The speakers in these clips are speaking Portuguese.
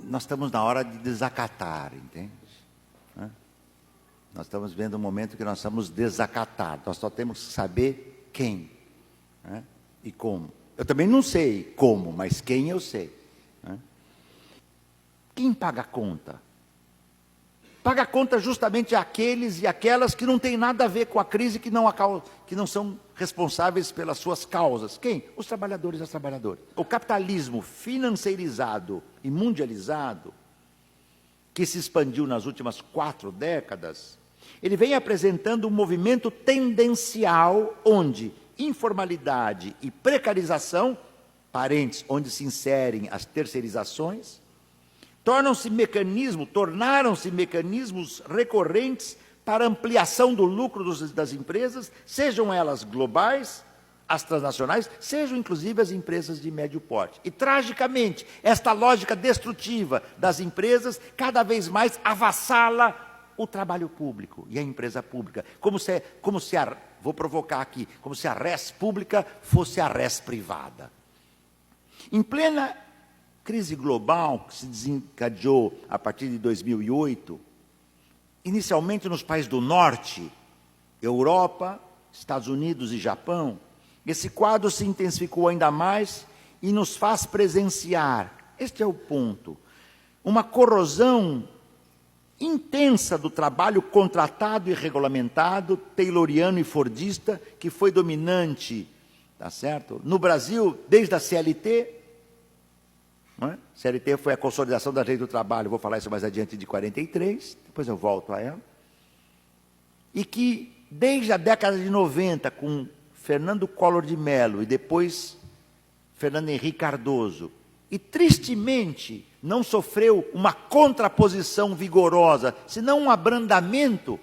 Nós estamos na hora de desacatar, entende? Nós estamos vendo um momento que nós estamos desacatados. Nós só temos que saber quem, né? E como. Eu também não sei como, mas quem eu sei, né? Quem paga a conta? Paga a conta justamente aqueles e aquelas que não têm nada a ver com a crise, que não são responsáveis pelas suas causas. Quem? Os trabalhadores e as trabalhadoras. O capitalismo financeirizado e mundializado, que se expandiu nas últimas 4 décadas, ele vem apresentando um movimento tendencial onde informalidade e precarização, parentes onde se inserem as terceirizações, tornaram-se mecanismos recorrentes para ampliação do lucro das empresas, sejam elas globais, as transnacionais, sejam inclusive as empresas de médio porte. E, tragicamente, esta lógica destrutiva das empresas cada vez mais avassala o trabalho público e a empresa pública, vou provocar aqui, como se a res pública fosse a res privada. Em plena crise global que se desencadeou a partir de 2008, inicialmente nos países do norte, Europa, Estados Unidos e Japão, esse quadro se intensificou ainda mais e nos faz presenciar, este é o ponto, uma corrosão intensa do trabalho contratado e regulamentado, tayloriano e fordista, que foi dominante, tá certo? No Brasil, desde a CLT, não é? CLT foi a consolidação da lei do trabalho, vou falar isso mais adiante, de 43, depois eu volto a ela, e que desde a década de 90, com Fernando Collor de Mello e depois Fernando Henrique Cardoso, e tristemente não sofreu uma contraposição vigorosa, senão um abrandamento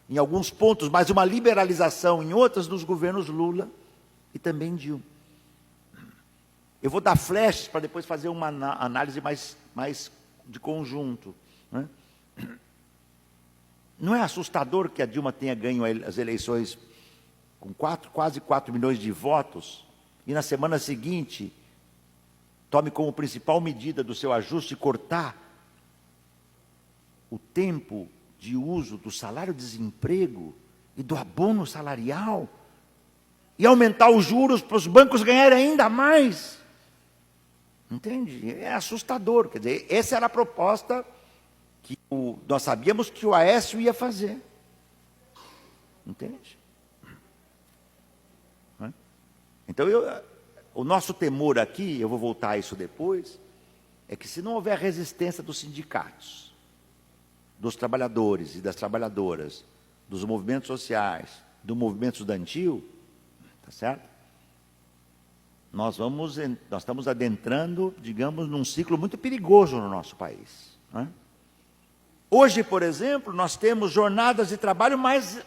em alguns pontos, mas uma liberalização em outras dos governos Lula e também Dilma. Eu vou dar flashes para depois fazer uma análise mais de conjunto, né? Não é assustador que a Dilma tenha ganho as eleições com quase 4 milhões de votos e na semana seguinte tome como principal medida do seu ajuste cortar o tempo de uso do salário-desemprego e do abono salarial e aumentar os juros para os bancos ganharem ainda mais? Entende? É assustador. Quer dizer, essa era a proposta que nós sabíamos que o Aécio ia fazer. Entende? Então, o nosso temor aqui, eu vou voltar a isso depois, é que se não houver resistência dos sindicatos, dos trabalhadores e das trabalhadoras, dos movimentos sociais, do movimento estudantil, tá certo? Nós estamos adentrando, digamos, num ciclo muito perigoso no nosso país, né? Hoje, por exemplo, nós temos jornadas de trabalho mais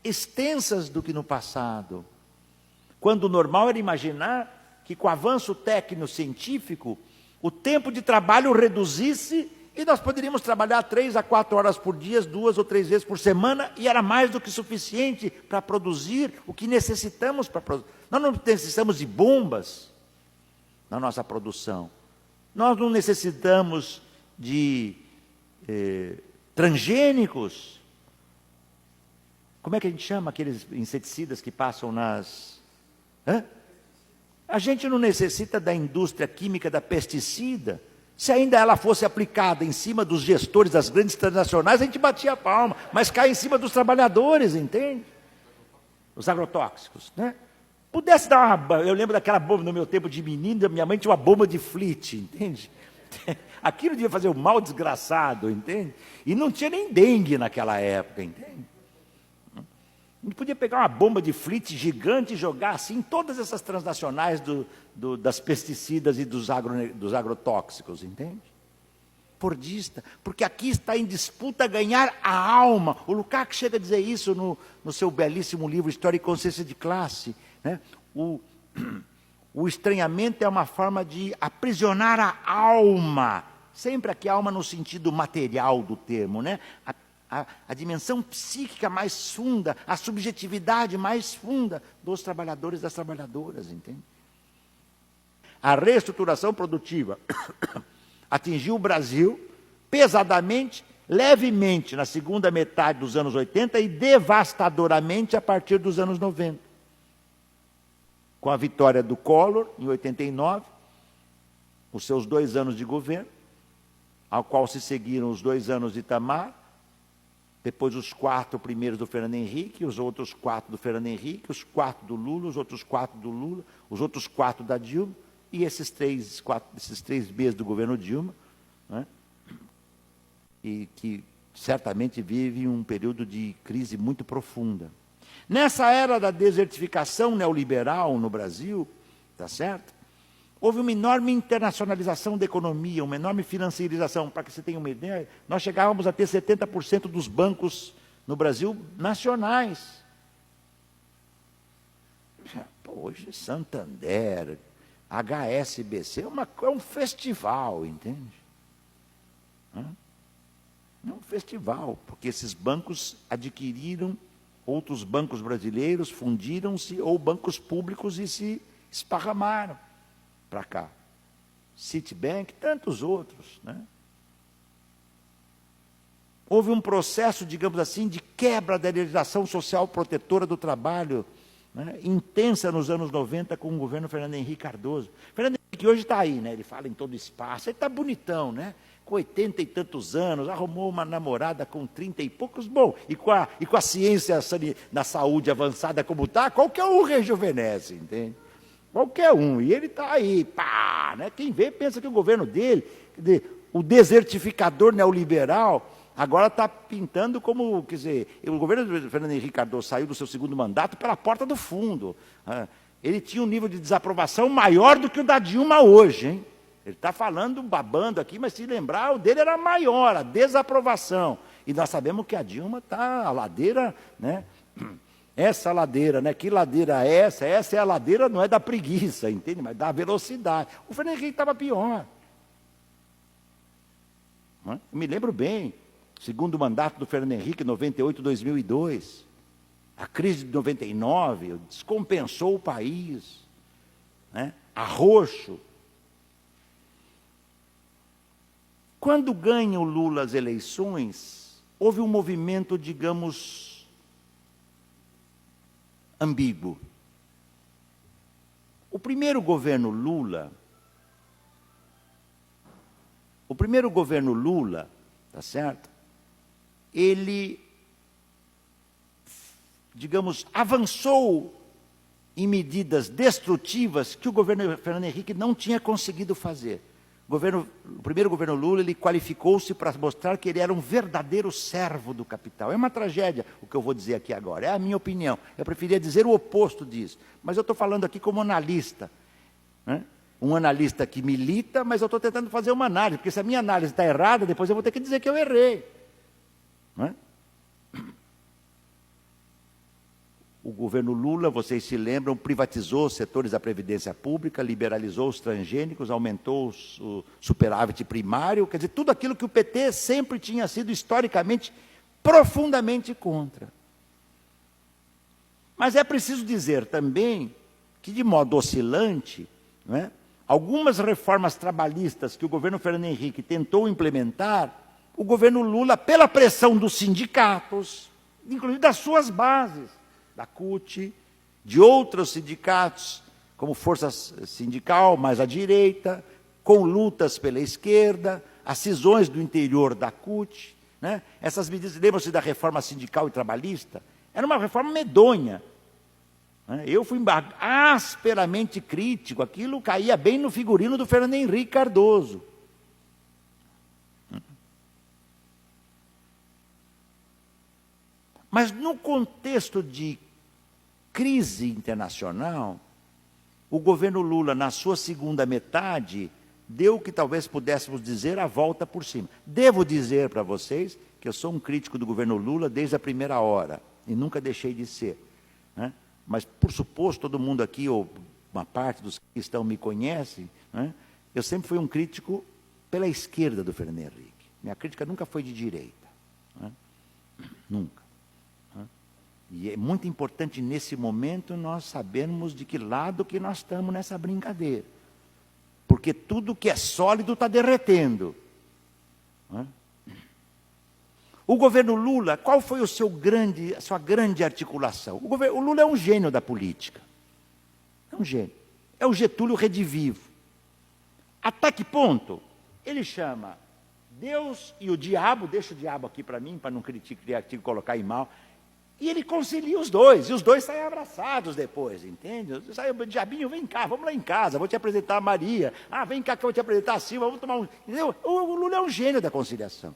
extensas do que no passado, quando o normal era imaginar que com o avanço técnico-científico, o tempo de trabalho reduzisse e nós poderíamos trabalhar 3 a 4 horas por dia, 2 ou 3 vezes por semana, e era mais do que suficiente para produzir o que necessitamos para produzir. Nós não necessitamos de bombas na nossa produção. Nós não necessitamos de transgênicos. Como é que a gente chama aqueles inseticidas que passam nas... A gente não necessita da indústria química da pesticida. Se ainda ela fosse aplicada em cima dos gestores das grandes transnacionais, a gente batia a palma, mas cai em cima dos trabalhadores, entende? Os agrotóxicos, né? Pudesse dar uma... Eu lembro daquela bomba no meu tempo de menino, minha mãe tinha uma bomba de Flit, entende? Aquilo devia fazer um mal desgraçado, entende? E não tinha nem dengue naquela época, entende? A gente podia pegar uma bomba de Flit gigante e jogar assim todas essas transnacionais das pesticidas e dos agrotóxicos, entende? Fordista, porque aqui está em disputa ganhar a alma. O Lukács chega a dizer isso no seu belíssimo livro História e Consciência de Classe, né? O estranhamento é uma forma de aprisionar a alma, sempre aqui a alma no sentido material do termo, né? A dimensão psíquica mais funda, a subjetividade mais funda dos trabalhadores e das trabalhadoras, entende? A reestruturação produtiva, Atingiu o Brasil pesadamente, levemente na segunda metade dos anos 80 e devastadoramente a partir dos anos 90. Com a vitória do Collor, em 89, os seus 2 anos de governo, ao qual se seguiram os 2 anos de Itamar, depois os 4 primeiros do Fernando Henrique, os outros 4 do Fernando Henrique, os 4 do Lula, os outros 4 do Lula, os outros 4 da Dilma, e esses 3 meses do governo Dilma, né? E que certamente vive um período de crise muito profunda. Nessa era da desertificação neoliberal no Brasil, tá certo? Houve uma enorme internacionalização da economia, uma enorme financiarização. Para que você tenha uma ideia, nós chegávamos a ter 70% dos bancos no Brasil nacionais. Pô, hoje Santander, HSBC, é um festival, entende? É um festival, porque esses bancos adquiriram outros bancos brasileiros, fundiram-se, ou bancos públicos e se esparramaram para cá. Citibank, tantos outros, né? Houve um processo, digamos assim, de quebra da legislação social protetora do trabalho, né, intensa nos anos 90 com o governo Fernando Henrique Cardoso. Fernando Henrique hoje está aí, né? Ele fala em todo espaço, ele está bonitão, né? Com 80 e tantos anos, arrumou uma namorada com 30 e poucos, bom, e com a ciência na saúde avançada como está, qualquer um rejuvenesce, entende? Qualquer um, e ele está aí, pá, né? Quem vê pensa que o governo dele, o desertificador neoliberal, agora está pintando como, quer dizer, o governo do Fernando Henrique Cardoso saiu do seu segundo mandato pela porta do fundo. Ele tinha um nível de desaprovação maior do que o da Dilma hoje, hein? Ele está falando, babando aqui, mas se lembrar, o dele era maior, a desaprovação. E nós sabemos que a Dilma está, a ladeira, né? Essa ladeira, né? Que ladeira é essa? Essa é a ladeira, não é da preguiça, entende? Mas da velocidade. O Fernando Henrique estava pior. Eu me lembro bem, segundo mandato do Fernando Henrique, 98, 2002. A crise de 99 descompensou o país, né? Arroxo. Quando ganha o Lula as eleições, houve um movimento, digamos, ambíguo. O primeiro governo Lula, tá certo? Ele, digamos, avançou em medidas destrutivas que o governo Fernando Henrique não tinha conseguido fazer. O primeiro governo Lula, ele qualificou-se para mostrar que ele era um verdadeiro servo do capital. É uma tragédia o que eu vou dizer aqui agora, é a minha opinião. Eu preferia dizer o oposto disso, mas eu estou falando aqui como analista, né? Um analista que milita, mas eu estou tentando fazer uma análise, porque se a minha análise está errada, depois eu vou ter que dizer que eu errei, né? O governo Lula, vocês se lembram, privatizou os setores da Previdência Pública, liberalizou os transgênicos, aumentou o superávit primário, quer dizer, tudo aquilo que o PT sempre tinha sido historicamente profundamente contra. Mas é preciso dizer também que, de modo oscilante, né, algumas reformas trabalhistas que o governo Fernando Henrique tentou implementar, o governo Lula, pela pressão dos sindicatos, inclusive das suas bases, da CUT, de outros sindicatos, como Força Sindical, mais à direita, com lutas pela esquerda, as cisões do interior da CUT, né? Essas medidas, lembram-se da reforma sindical e trabalhista? Era uma reforma medonha, né? Eu fui asperamente crítico, aquilo caía bem no figurino do Fernando Henrique Cardoso. Mas no contexto de crise internacional, o governo Lula, na sua segunda metade, deu o que talvez pudéssemos dizer a volta por cima. Devo dizer para vocês que eu sou um crítico do governo Lula desde a primeira hora, e nunca deixei de ser, né? Mas, por suposto, todo mundo aqui, ou uma parte dos que estão me conhecem, né? Eu sempre fui um crítico pela esquerda do Fernando Henrique. Minha crítica nunca foi de direita, né? Nunca. E é muito importante, nesse momento, nós sabermos de que lado que nós estamos nessa brincadeira. porque tudo que é sólido está derretendo. O governo Lula, qual foi a sua grande articulação? O Lula é um gênio da política. É um gênio. É o Getúlio redivivo. Até que ponto? Ele chama Deus e o diabo, deixa o diabo aqui para mim, para não criticar, colocar em mal, e ele concilia os dois, e os dois saem abraçados depois, entende? Sai, diabinho, vem cá, vamos lá em casa, vou te apresentar a Maria, vem cá que eu vou te apresentar a Silva, vamos tomar um... Entendeu? O Lula é um gênio da conciliação.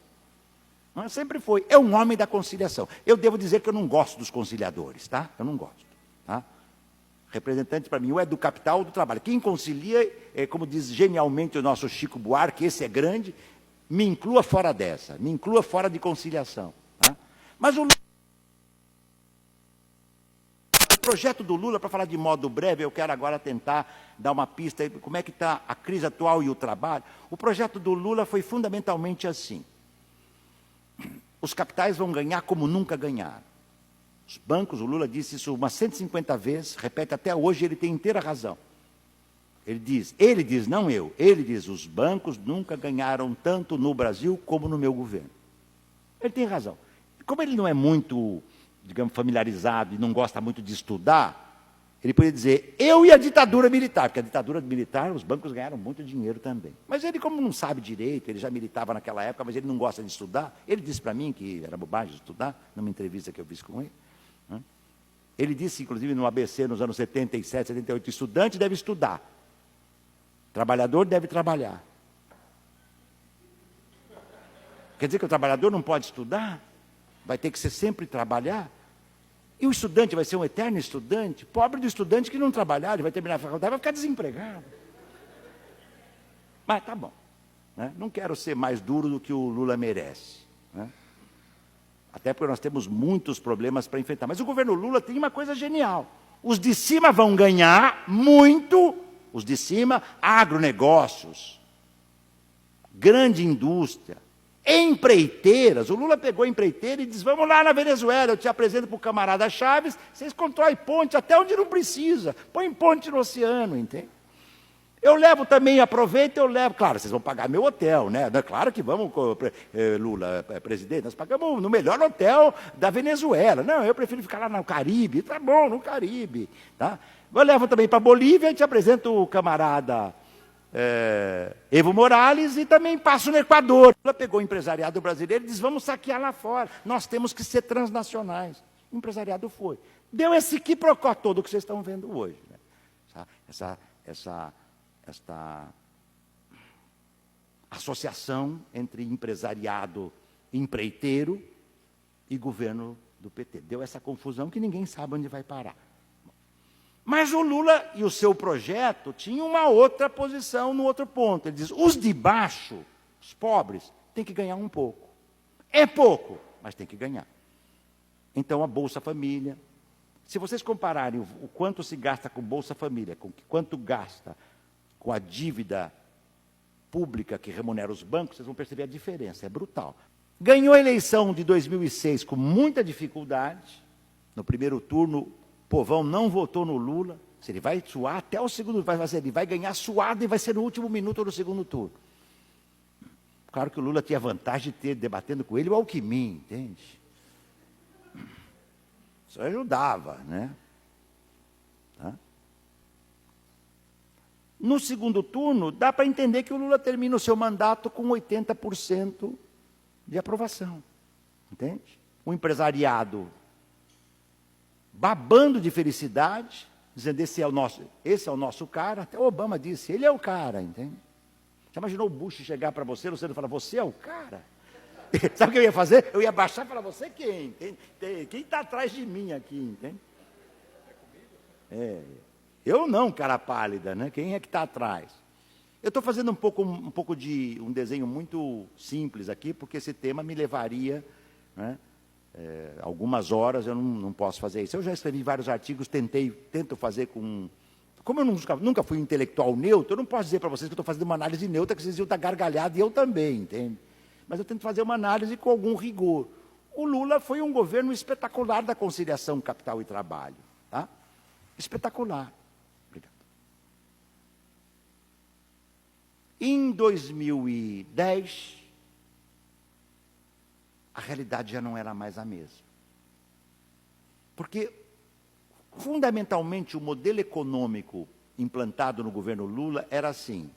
Sempre foi, é um homem da conciliação. Eu devo dizer que eu não gosto dos conciliadores, tá? Eu não gosto, tá? Representante, para mim, ou é do capital ou do trabalho. Quem concilia, como diz genialmente o nosso Chico Buarque, esse é grande, me inclua fora dessa, me inclua fora de conciliação. Tá? Mas o projeto do Lula, para falar de modo breve, eu quero agora tentar dar uma pista, como é que está a crise atual e o trabalho. O projeto do Lula foi fundamentalmente assim. Os capitais vão ganhar como nunca ganharam. Os bancos, o Lula disse isso umas 150 vezes, repete até hoje, ele tem inteira razão. Ele diz, não eu, ele diz, os bancos nunca ganharam tanto no Brasil como no meu governo. Ele tem razão. Como ele não é muito, digamos, familiarizado e não gosta muito de estudar, ele poderia dizer, eu e a ditadura militar, porque a ditadura militar, os bancos ganharam muito dinheiro também. Mas ele, como não sabe direito, ele já militava naquela época, mas ele não gosta de estudar, ele disse para mim que era bobagem estudar, numa entrevista que eu fiz com ele. Ele disse, inclusive, no ABC, nos anos 77, 78, estudante deve estudar, trabalhador deve trabalhar. Quer dizer que o trabalhador não pode estudar? Vai ter que ser sempre trabalhar? E o estudante vai ser um eterno estudante? Pobre do estudante que não trabalhar, ele vai terminar a faculdade, vai ficar desempregado. Mas tá bom. Né? Não quero ser mais duro do que o Lula merece. Né? Até porque nós temos muitos problemas para enfrentar. Mas o governo Lula tem uma coisa genial. Os de cima vão ganhar muito, os de cima, agronegócios, grande indústria, empreiteiras. O Lula pegou a empreiteira e disse, vamos lá na Venezuela, eu te apresento para o camarada Chaves, vocês constroem ponte até onde não precisa, põe ponte no oceano, entende? Eu levo também, aproveito, eu levo, claro, vocês vão pagar meu hotel, né? Claro que vamos, Lula, presidente, nós pagamos no melhor hotel da Venezuela. Não, eu prefiro ficar lá no Caribe, tá bom, no Caribe, tá? Eu levo também para a Bolívia e te apresento o camarada Evo Morales e também passo no Equador. Ela pegou o empresariado brasileiro e disse, vamos saquear lá fora, nós temos que ser transnacionais. O empresariado foi. Deu esse quiprocó todo que vocês estão vendo hoje. Né? Esta associação entre empresariado empreiteiro e governo do PT. Deu essa confusão que ninguém sabe onde vai parar. Mas o Lula e o seu projeto tinham uma outra posição no outro ponto. Ele diz, os de baixo, os pobres, têm que ganhar um pouco. É pouco, mas tem que ganhar. Então, a Bolsa Família. Se vocês compararem o quanto se gasta com Bolsa Família, com quanto gasta com a dívida pública que remunera os bancos, vocês vão perceber a diferença, é brutal. Ganhou a eleição de 2006 com muita dificuldade. No primeiro turno, o povão não votou no Lula. Ele vai suar até o segundo, ele vai ganhar suado e vai ser no último minuto do segundo turno. Claro que o Lula tinha vantagem de ter, debatendo com ele, o Alckmin, entende? Isso ajudava, né? Tá? No segundo turno, dá para entender que o Lula termina o seu mandato com 80% de aprovação. Entende? O empresariado babando de felicidade, dizendo, esse é o nosso cara. Até o Obama disse, ele é o cara, entende? Já imaginou o Bush chegar para você, você falar, você é o cara? Sabe o que eu ia fazer? Eu ia baixar e falar, você quem? Quem está atrás de mim aqui, entende? Eu não, cara pálida, né? Quem é que está atrás? Eu estou fazendo um pouco de um desenho muito simples aqui, porque esse tema me levaria, né, algumas horas, eu não posso fazer isso. Eu já escrevi vários artigos, tento fazer com... Como eu nunca fui intelectual neutro, eu não posso dizer para vocês que eu estou fazendo uma análise neutra, que vocês iam estar gargalhados, e eu também, entende? Mas eu tento fazer uma análise com algum rigor. O Lula foi um governo espetacular da conciliação capital e trabalho. Tá? Espetacular. Obrigado. Em 2010, a realidade já não era mais a mesma. Porque, fundamentalmente, o modelo econômico implantado no governo Lula era assim.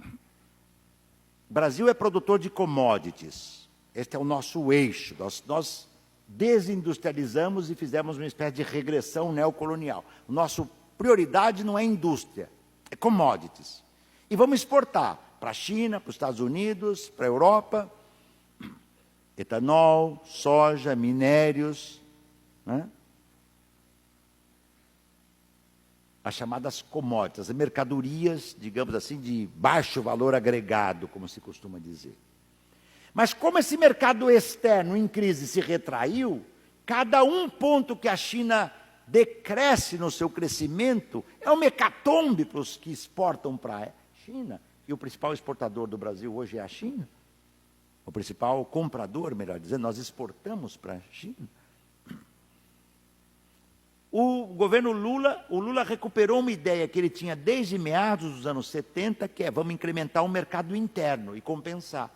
O Brasil é produtor de commodities. Este é o nosso eixo. Nós desindustrializamos e fizemos uma espécie de regressão neocolonial. Nossa prioridade não é indústria, é commodities. E vamos exportar para a China, para os Estados Unidos, para a Europa, etanol, soja, minérios, né? As chamadas commodities, as mercadorias, digamos assim, de baixo valor agregado, como se costuma dizer. Mas como esse mercado externo em crise se retraiu, cada um ponto que a China decresce no seu crescimento é uma hecatombe para os que exportam para a China, e o principal exportador do Brasil hoje é a China. O principal comprador, melhor dizendo, nós exportamos para a China. O governo Lula, o Lula recuperou uma ideia que ele tinha desde meados dos anos 70, que é vamos incrementar o mercado interno e compensar.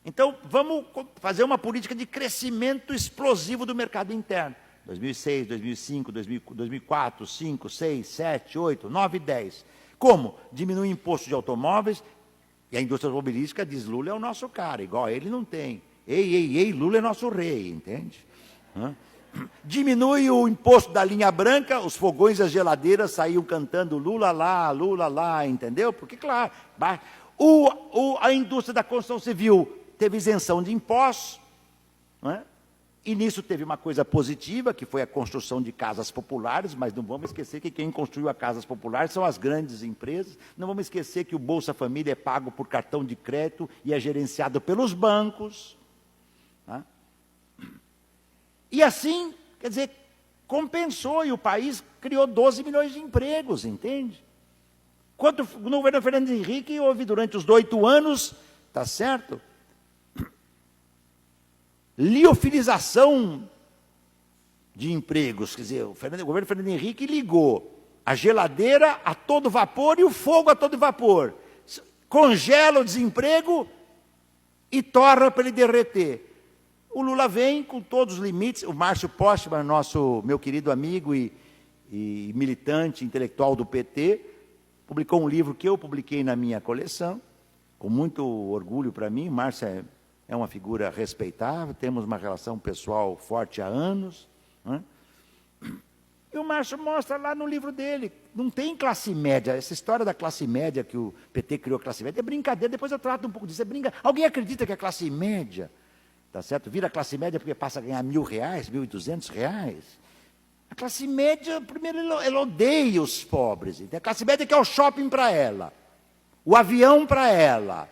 Então, vamos fazer uma política de crescimento explosivo do mercado interno. 2006, 2005, 2004, 5, 6, 7, 8, 9, 10. Como? Diminuir o imposto de automóveis, e a indústria automobilística diz, Lula é o nosso cara, igual a ele não tem. Ei, Lula é nosso rei, entende? Diminui o imposto da linha branca, os fogões e as geladeiras saíam cantando Lula lá, entendeu? Porque, claro, a indústria da construção civil teve isenção de impostos, não é? E nisso teve uma coisa positiva, que foi a construção de casas populares, mas não vamos esquecer que quem construiu as casas populares são as grandes empresas, não vamos esquecer que o Bolsa Família é pago por cartão de crédito e é gerenciado pelos bancos. Tá? E assim, quer dizer, compensou, e o país criou 12 milhões de empregos, entende? Quanto no governo Fernando Henrique houve durante os 8 anos, tá certo? Liofilização de empregos, quer dizer, o governo Fernando Henrique ligou a geladeira a todo vapor e o fogo a todo vapor. Congela o desemprego e torra para ele derreter. O Lula vem com todos os limites, o Márcio Postman, meu querido amigo e militante intelectual do PT, publicou um livro que eu publiquei na minha coleção, com muito orgulho para mim. Márcio é uma figura respeitável, temos uma relação pessoal forte há anos. Né? E o Márcio mostra lá no livro dele, não tem classe média, essa história da classe média, que o PT criou a classe média, é brincadeira, depois eu trato um pouco disso, Alguém acredita que a classe média, tá certo? Vira classe média porque passa a ganhar R$1.000, R$1.200? A classe média, primeiro, ela odeia os pobres, a classe média quer o shopping para ela, o avião para ela,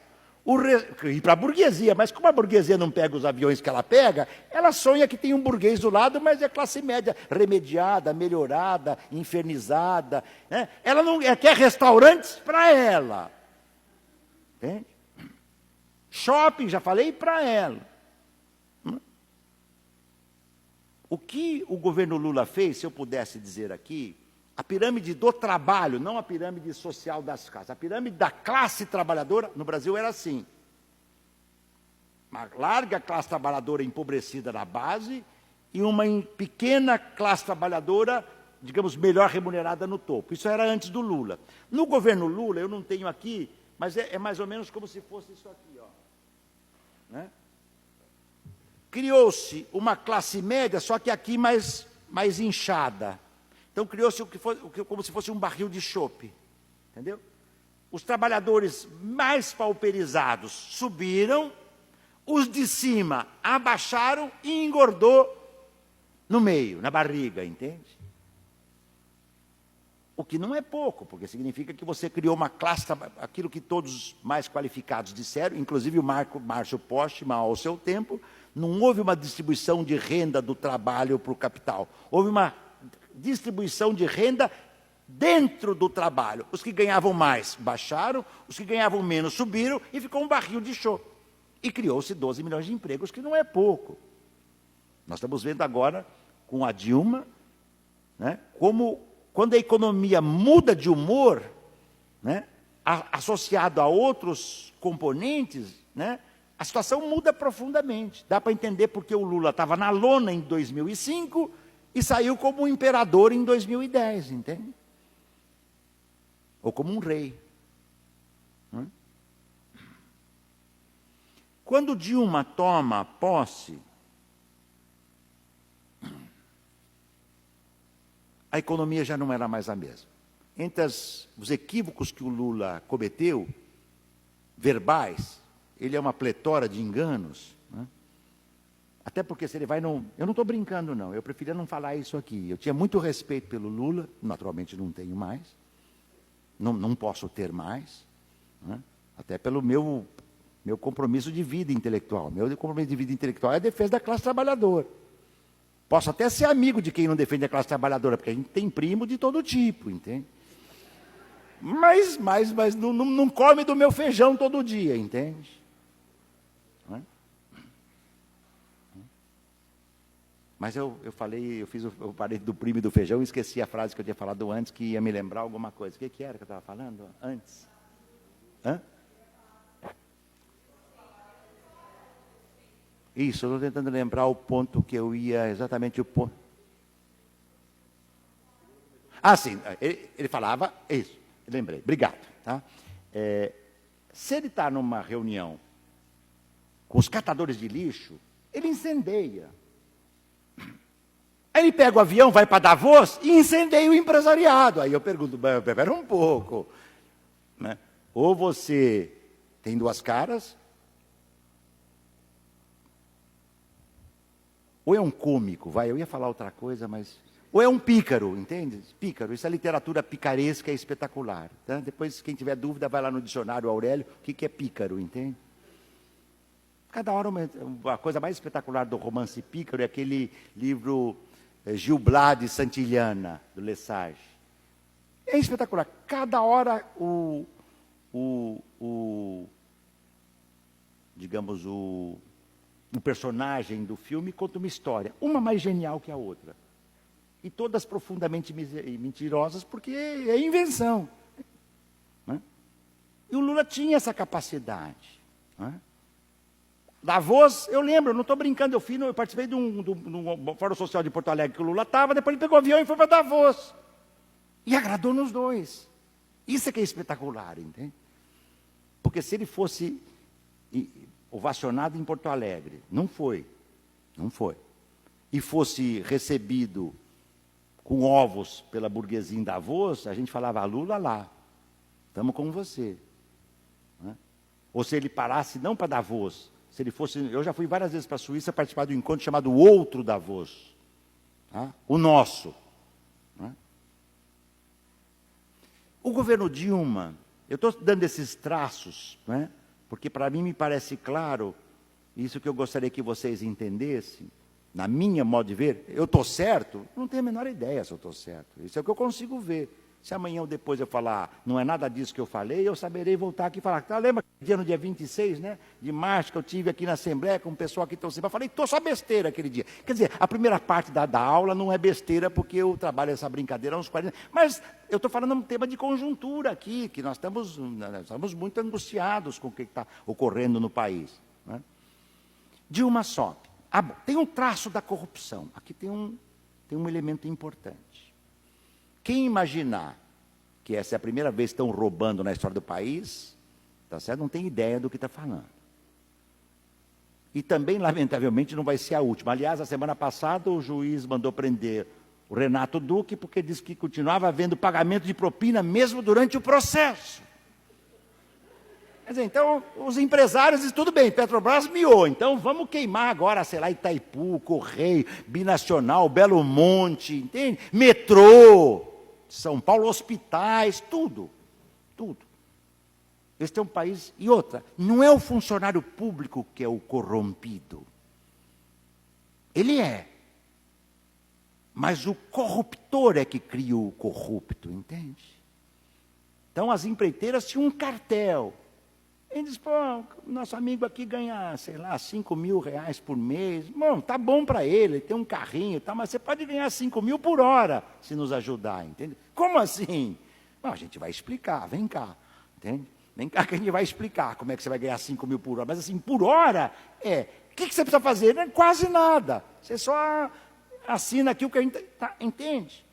e para a burguesia, mas como a burguesia não pega os aviões que ela pega, ela sonha que tem um burguês do lado, mas é classe média remediada, melhorada, infernizada. Né? Ela quer restaurantes para ela. Entende? Shopping, já falei, para ela. O que o governo Lula fez, se eu pudesse dizer aqui, a pirâmide do trabalho, não a pirâmide social das casas, a pirâmide da classe trabalhadora, no Brasil era assim. Uma larga classe trabalhadora empobrecida na base e uma pequena classe trabalhadora, digamos, melhor remunerada no topo. Isso era antes do Lula. No governo Lula, eu não tenho aqui, mas é mais ou menos como se fosse isso aqui, ó. Né? Criou-se uma classe média, só que aqui mais inchada. Então, criou-se como se fosse um barril de chope, entendeu? Os trabalhadores mais pauperizados subiram, os de cima abaixaram e engordou no meio, na barriga, entende? O que não é pouco, porque significa que você criou uma classe, aquilo que todos os mais qualificados disseram, inclusive o Márcio Postman, ao seu tempo, não houve uma distribuição de renda do trabalho para o capital, houve uma distribuição de renda dentro do trabalho. Os que ganhavam mais baixaram, os que ganhavam menos subiram e ficou um barril de chope. E criou-se 12 milhões de empregos, que não é pouco. Nós estamos vendo agora, com a Dilma, né, como quando a economia muda de humor, né, associado a outros componentes, né, a situação muda profundamente. Dá para entender porque o Lula estava na lona em 2005 e saiu como um imperador em 2010, entende? Ou como um rei. Quando Dilma toma posse, a economia já não era mais a mesma. Entre os equívocos que o Lula cometeu, verbais, ele é uma pletora de enganos, né? Até porque se ele vai... Eu não estou brincando, não. Eu preferia não falar isso aqui. Eu tinha muito respeito pelo Lula, naturalmente não tenho mais. Não posso ter mais, né? Até pelo meu compromisso de vida intelectual. Meu compromisso de vida intelectual é a defesa da classe trabalhadora. Posso até ser amigo de quem não defende a classe trabalhadora, porque a gente tem primo de todo tipo, entende? Mas não come do meu feijão todo dia, entende? Mas eu parei do primo e do feijão e esqueci a frase que eu tinha falado antes, que ia me lembrar alguma coisa. O que era que eu estava falando antes? Hã? Isso, eu estou tentando lembrar o ponto que eu ia, exatamente o ponto. Ah, sim, ele falava, isso, lembrei, obrigado. Tá? Se ele está numa reunião com os catadores de lixo, ele incendeia. Aí ele pega o avião, vai para Davos e incendeia o empresariado. Aí eu pergunto, espera um pouco, né? Ou você tem duas caras, ou é um cômico, eu ia falar outra coisa, mas... Ou é um pícaro, entende? Pícaro, isso é literatura picaresca, é espetacular. Tá? Depois, quem tiver dúvida, vai lá no dicionário Aurélio, o que é pícaro, entende? Cada hora, a coisa mais espetacular do romance pícaro é aquele livro Gil Blas de Santillana, do Lesage. É espetacular. Cada hora, digamos, o personagem do filme conta uma história, uma mais genial que a outra. E todas profundamente mentirosas, porque é invenção. Né? E o Lula tinha essa capacidade. Né? Davos, eu lembro, não estou brincando, eu participei de um Fórum Social de Porto Alegre que o Lula estava, depois ele pegou o avião e foi para Davos. E agradou nos dois. Isso é que é espetacular, entende? Porque se ele fosse ovacionado em Porto Alegre, não foi, e fosse recebido com ovos pela burguesia em Davos, a gente falava, Lula lá, estamos com você. Né? Ou se ele parasse não para Davos, se ele fosse... Eu já fui várias vezes para a Suíça participar de um encontro chamado Outro Davos. Tá? O nosso. Né? O governo Dilma, eu estou dando esses traços, né? Porque para mim me parece claro, isso que eu gostaria que vocês entendessem, na minha modo de ver, eu estou certo? Não tenho a menor ideia se eu estou certo. Isso é o que eu consigo ver. Se amanhã ou depois eu falar, não é nada disso que eu falei, eu saberei voltar aqui e falar. Tá, lembra que no dia 26, né, de março, que eu tive aqui na Assembleia com o pessoal que estão sempre... Eu falei, estou só besteira aquele dia. Quer dizer, a primeira parte da aula não é besteira, porque eu trabalho essa brincadeira há uns 40... Mas eu estou falando um tema de conjuntura aqui, que nós estamos muito angustiados com o que está ocorrendo no país. Né? Dilma sobe. Ah, bom, tem um traço da corrupção. Aqui tem um elemento importante. Quem imaginar que essa é a primeira vez que estão roubando na história do país, tá certo? Não tem ideia do que está falando. E também, lamentavelmente, não vai ser a última. Aliás, a semana passada, o juiz mandou prender o Renato Duque, porque disse que continuava havendo pagamento de propina mesmo durante o processo. Quer dizer, então, os empresários dizem, tudo bem, Petrobras miou, então vamos queimar agora, sei lá, Itaipu, Correio, Binacional, Belo Monte, entende? Metrô, São Paulo, hospitais, tudo. Este é um país... E outra, não é o funcionário público que é o corrompido. Ele é. Mas o corruptor é que cria o corrupto, entende? Então, as empreiteiras tinham um cartel. Ele diz, pô, nosso amigo aqui ganha, sei lá, 5 mil reais por mês. Bom, tá bom para ele tem um carrinho, tá, mas você pode ganhar 5 mil por hora, se nos ajudar, entende? Como assim? Bom, a gente vai explicar, vem cá. Entende? Vem cá que a gente vai explicar como é que você vai ganhar 5 mil por hora. Mas assim, por hora, o que você precisa fazer? Não é quase nada. Você só assina aqui o que a gente... Tá, entende?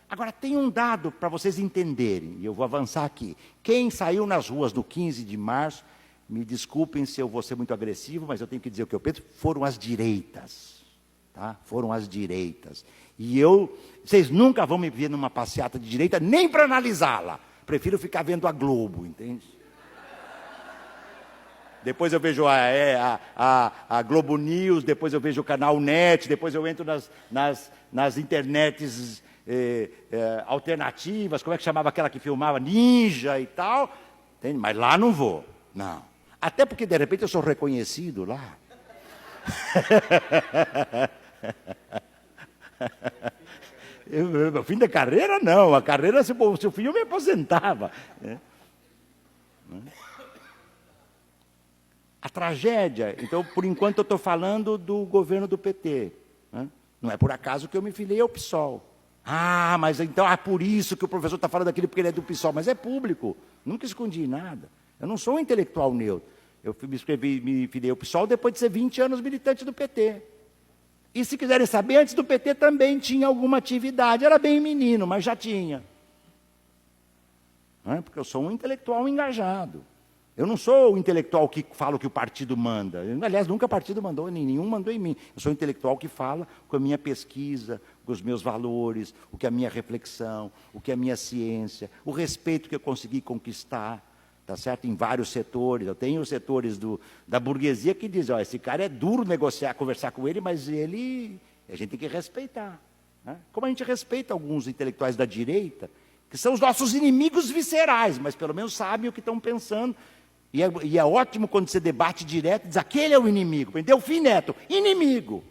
Agora, tem um dado para vocês entenderem, e eu vou avançar aqui. Quem saiu nas ruas no 15 de março, me desculpem se eu vou ser muito agressivo, mas eu tenho que dizer o que eu penso, foram as direitas. Tá? Foram as direitas. E vocês nunca vão me ver numa passeata de direita, nem para analisá-la. Prefiro ficar vendo a Globo, entende? Depois eu vejo a Globo News, depois eu vejo o Canal Net, depois eu entro nas internets alternativas, como é que chamava aquela que filmava? Ninja e tal. Entende? Mas lá não vou, não. Até porque, de repente, eu sou reconhecido lá. Meu fim da carreira, não. A carreira, se o fim, eu me aposentava. A tragédia, então, por enquanto, eu estou falando do governo do PT. Não é por acaso que eu me filiei ao PSOL. Ah, mas então, por isso que o professor está falando aquilo, porque ele é do PSOL. Mas é público, nunca escondi nada. Eu não sou um intelectual neutro. Eu me filiei ao PSOL depois de ser 20 anos militante do PT. E se quiserem saber, antes do PT também tinha alguma atividade. Era bem menino, mas já tinha. Porque eu sou um intelectual engajado. Eu não sou o intelectual que fala o que o partido manda. Aliás, nunca o partido mandou, nenhum mandou em mim. Eu sou o intelectual que fala com a minha pesquisa, com os meus valores, o que é a minha reflexão, o que é a minha ciência, o respeito que eu consegui conquistar, tá certo? Em vários setores. Eu tenho os setores da burguesia que dizem, esse cara é duro negociar, conversar com ele, mas a gente tem que respeitar. Como a gente respeita alguns intelectuais da direita, que são os nossos inimigos viscerais, mas pelo menos sabem o que estão pensando. E é ótimo quando você debate direto e diz, aquele é o inimigo. Delfim Neto, inimigo.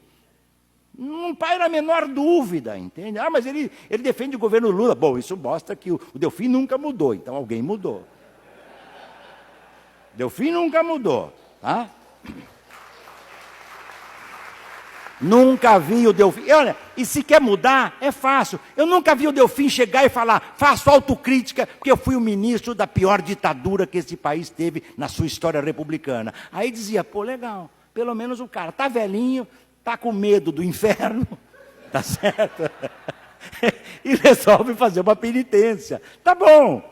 Não paira a menor dúvida, entende? Mas ele defende o governo Lula. Bom, isso mostra que o Delfim nunca mudou, então alguém mudou. Delfim nunca mudou, tá? Nunca vi o Delfim. Olha, e se quer mudar, é fácil. Eu nunca vi o Delfim chegar e falar, faço autocrítica, porque eu fui o ministro da pior ditadura que esse país teve na sua história republicana. Aí dizia, pô, legal, pelo menos o cara tá velhinho, tá com medo do inferno, tá certo? E resolve fazer uma penitência. Tá bom,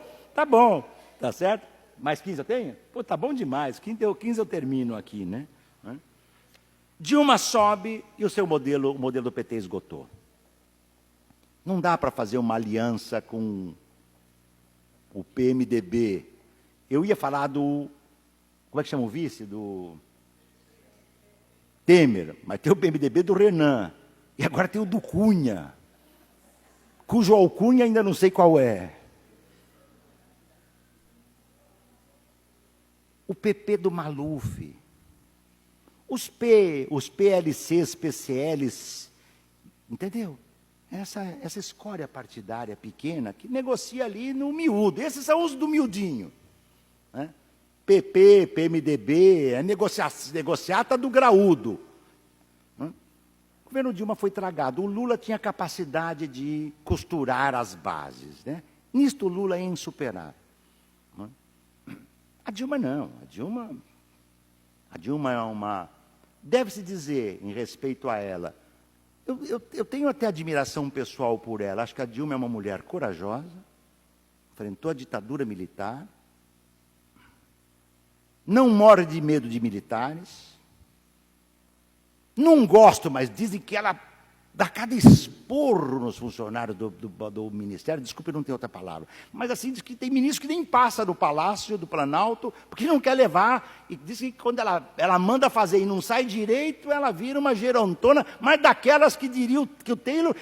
tá certo? Mais 15 eu tenho? Pô, tá bom demais, 15 eu termino aqui, né? Dilma sobe e o modelo do PT esgotou. Não dá para fazer uma aliança com o PMDB. Eu ia falar como é que chama o vice? Do Temer, mas tem o PMDB do Renan. E agora tem o do Cunha, cujo alcunha ainda não sei qual é. O PP do Maluf. Os PLCs, PCLs, entendeu? Essa escória partidária pequena que negocia ali no miúdo. Esses são os do miudinho. PP, PMDB, negociata do graúdo. O governo Dilma foi tragado. O Lula tinha capacidade de costurar as bases. Nisto o Lula é insuperável. A Dilma não. A Dilma é uma... Deve-se dizer, em respeito a ela, eu tenho até admiração pessoal por ela. Acho que a Dilma é uma mulher corajosa, enfrentou a ditadura militar, não morre de medo de militares, não gosto, mas dizem que ela dá cada esporro nos funcionários do Ministério, desculpe, não tem outra palavra, mas assim, diz que tem ministro que nem passa do Palácio do Planalto, porque não quer levar, e diz que quando ela manda fazer e não sai direito, ela vira uma gerontona, mas daquelas que diriam que o Taylor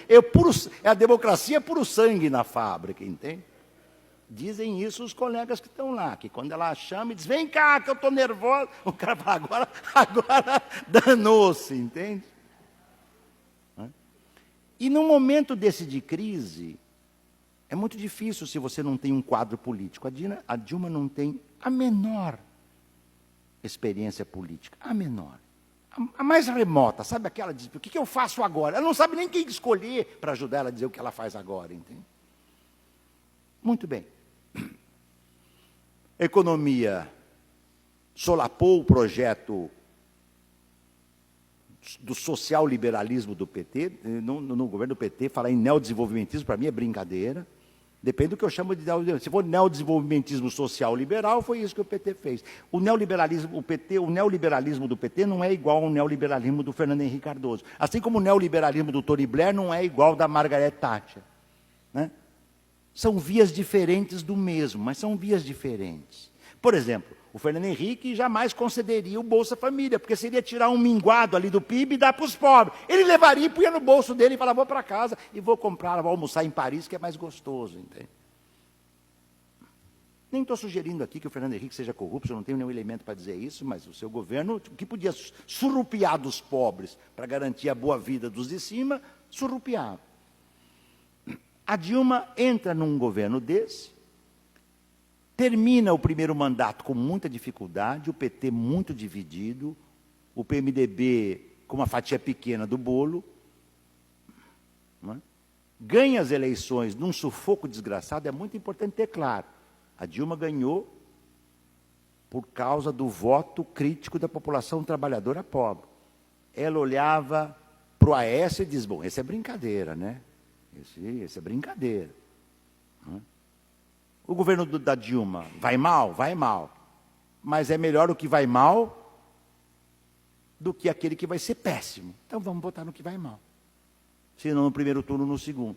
é a democracia puro sangue na fábrica, entende? Dizem isso os colegas que estão lá, que quando ela chama e diz, vem cá, que eu estou nervosa, o cara fala, agora danou-se, entende? E num momento desse de crise, é muito difícil se você não tem um quadro político. A Dilma não tem a menor experiência política, a menor. A mais remota, sabe aquela diz, o que eu faço agora? Ela não sabe nem quem escolher para ajudar ela a dizer o que ela faz agora, entende? Muito bem. economia solapou o projeto do social-liberalismo do PT. No governo do PT, falar em neodesenvolvimentismo, para mim, é brincadeira. Depende do que eu chamo de neodesenvolvimentismo. Se for neodesenvolvimentismo social-liberal, foi isso que o PT fez. O neoliberalismo do PT não é igual ao neoliberalismo do Fernando Henrique Cardoso. Assim como o neoliberalismo do Tony Blair não é igual ao da Margaret Thatcher. Né? São vias diferentes do mesmo, mas são vias diferentes. Por exemplo, o Fernando Henrique jamais concederia o Bolsa Família, porque seria tirar um minguado ali do PIB e dar para os pobres. Ele levaria e punha no bolso dele e falava, vou para casa e vou comprar, vou almoçar em Paris, que é mais gostoso, entende? Nem estou sugerindo aqui que o Fernando Henrique seja corrupto, eu não tenho nenhum elemento para dizer isso, mas o seu governo, que podia surrupiar dos pobres para garantir a boa vida dos de cima, surrupiava. A Dilma entra num governo desse, termina o primeiro mandato com muita dificuldade, o PT muito dividido, o PMDB com uma fatia pequena do bolo, não é? Ganha as eleições num sufoco desgraçado. É muito importante ter claro, a Dilma ganhou por causa do voto crítico da população trabalhadora pobre. Ela olhava para o Aécio e diz, bom, esse é brincadeira, né? Esse é brincadeira. Não é? O governo da Dilma vai mal? Vai mal. Mas é melhor o que vai mal do que aquele que vai ser péssimo. Então vamos votar no que vai mal. Se não no primeiro turno, no segundo.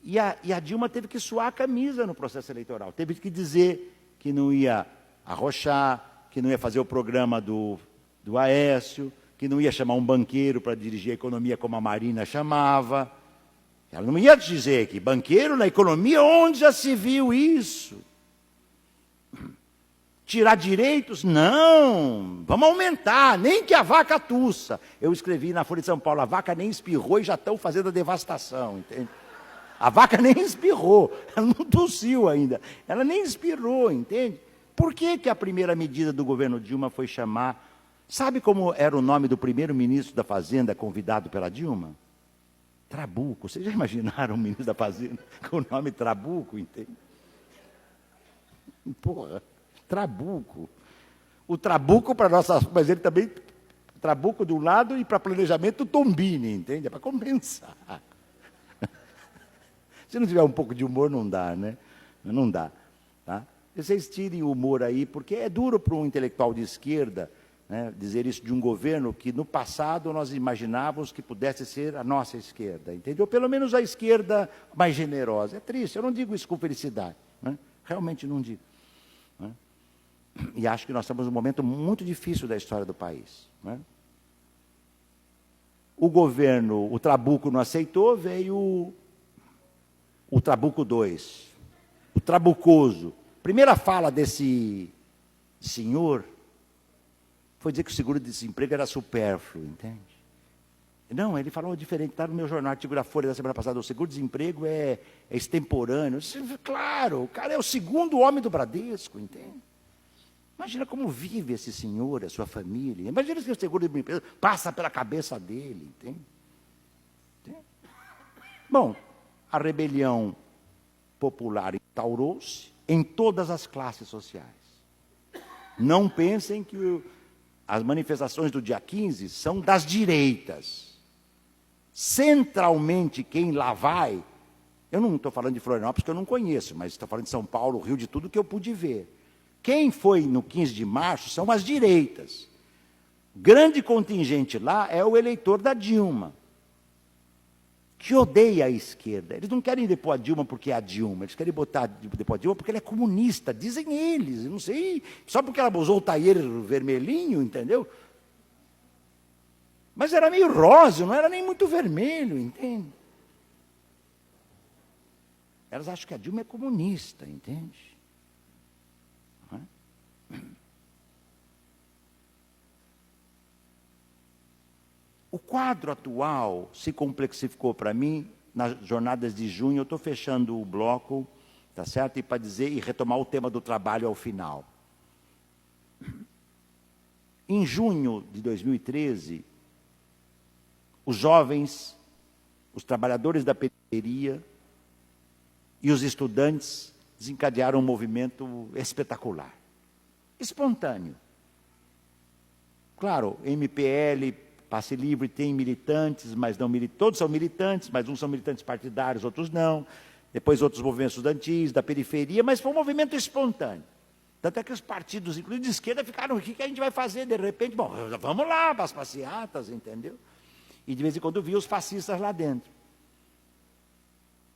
E a Dilma teve que suar a camisa no processo eleitoral. Teve que dizer que não ia arrochar, que não ia fazer o programa do Aécio, que não ia chamar um banqueiro para dirigir a economia como a Marina chamava. Ela não ia dizer que banqueiro na economia, onde já se viu isso? Tirar direitos? Não, vamos aumentar, nem que a vaca tussa. Eu escrevi na Folha de São Paulo, a vaca nem espirrou e já estão fazendo a devastação, entende? A vaca nem espirrou, ela não tossiu ainda, ela nem espirrou, entende? Por que que a primeira medida do governo Dilma foi chamar... Sabe como era o nome do primeiro-ministro da Fazenda convidado pela Dilma? Trabuco. Vocês já imaginaram o ministro da Fazenda com o nome Trabuco, entende? Porra, Trabuco. O Trabuco para nossa... Mas ele também... Trabuco de um lado e para planejamento Tombini, entende? É para compensar. Se não tiver um pouco de humor, não dá, né? Não dá. Tá? Vocês tirem o humor aí, porque é duro para um intelectual de esquerda, né, dizer isso de um governo que no passado nós imaginávamos que pudesse ser a nossa esquerda, entendeu? Ou pelo menos a esquerda mais generosa. É triste, eu não digo isso com felicidade, né? Realmente não digo. Né? E acho que nós estamos num momento muito difícil da história do país. Né? O governo, o Trabuco não aceitou, veio o Trabuco II, o Trabucoso. Primeira fala desse senhor foi dizer que o seguro-desemprego era supérfluo, entende? Não, ele falou diferente, está no meu jornal, artigo da Folha da semana passada, o seguro-desemprego é extemporâneo. Claro, o cara é o segundo homem do Bradesco, entende? Imagina como vive esse senhor, a sua família. Imagina se o seguro-desemprego passa pela cabeça dele, entende? Bom, a rebelião popular instaurou-se em todas as classes sociais. Não pensem que as manifestações do dia 15 são das direitas. Centralmente, quem lá vai, eu não estou falando de Florianópolis, que eu não conheço, mas estou falando de São Paulo, Rio, de tudo que eu pude ver. Quem foi no 15 de março são as direitas. Grande contingente lá é o eleitor da Dilma, que odeia a esquerda. Eles não querem depor a Dilma porque é a Dilma, eles querem depor a Dilma porque ela é comunista, dizem eles, eu não sei, só porque ela usou o taier vermelhinho, entendeu? Mas era meio rosa, não era nem muito vermelho, entende? Elas acham que a Dilma é comunista, entende? Não é? O quadro atual se complexificou para mim nas jornadas de junho. Eu estou fechando o bloco, tá certo? E para dizer e retomar o tema do trabalho ao final. Em junho de 2013, os jovens, os trabalhadores da periferia e os estudantes desencadearam um movimento espetacular, espontâneo. Claro, MPL, Passe Livre, tem militantes, mas não todos são militantes, mas uns são militantes partidários, outros não. Depois outros movimentos estudantis, da periferia, mas foi um movimento espontâneo. Tanto é que os partidos, inclusive de esquerda, ficaram, o que a gente vai fazer? De repente, bom, vamos lá para as passeatas, entendeu? E de vez em quando eu via os fascistas lá dentro.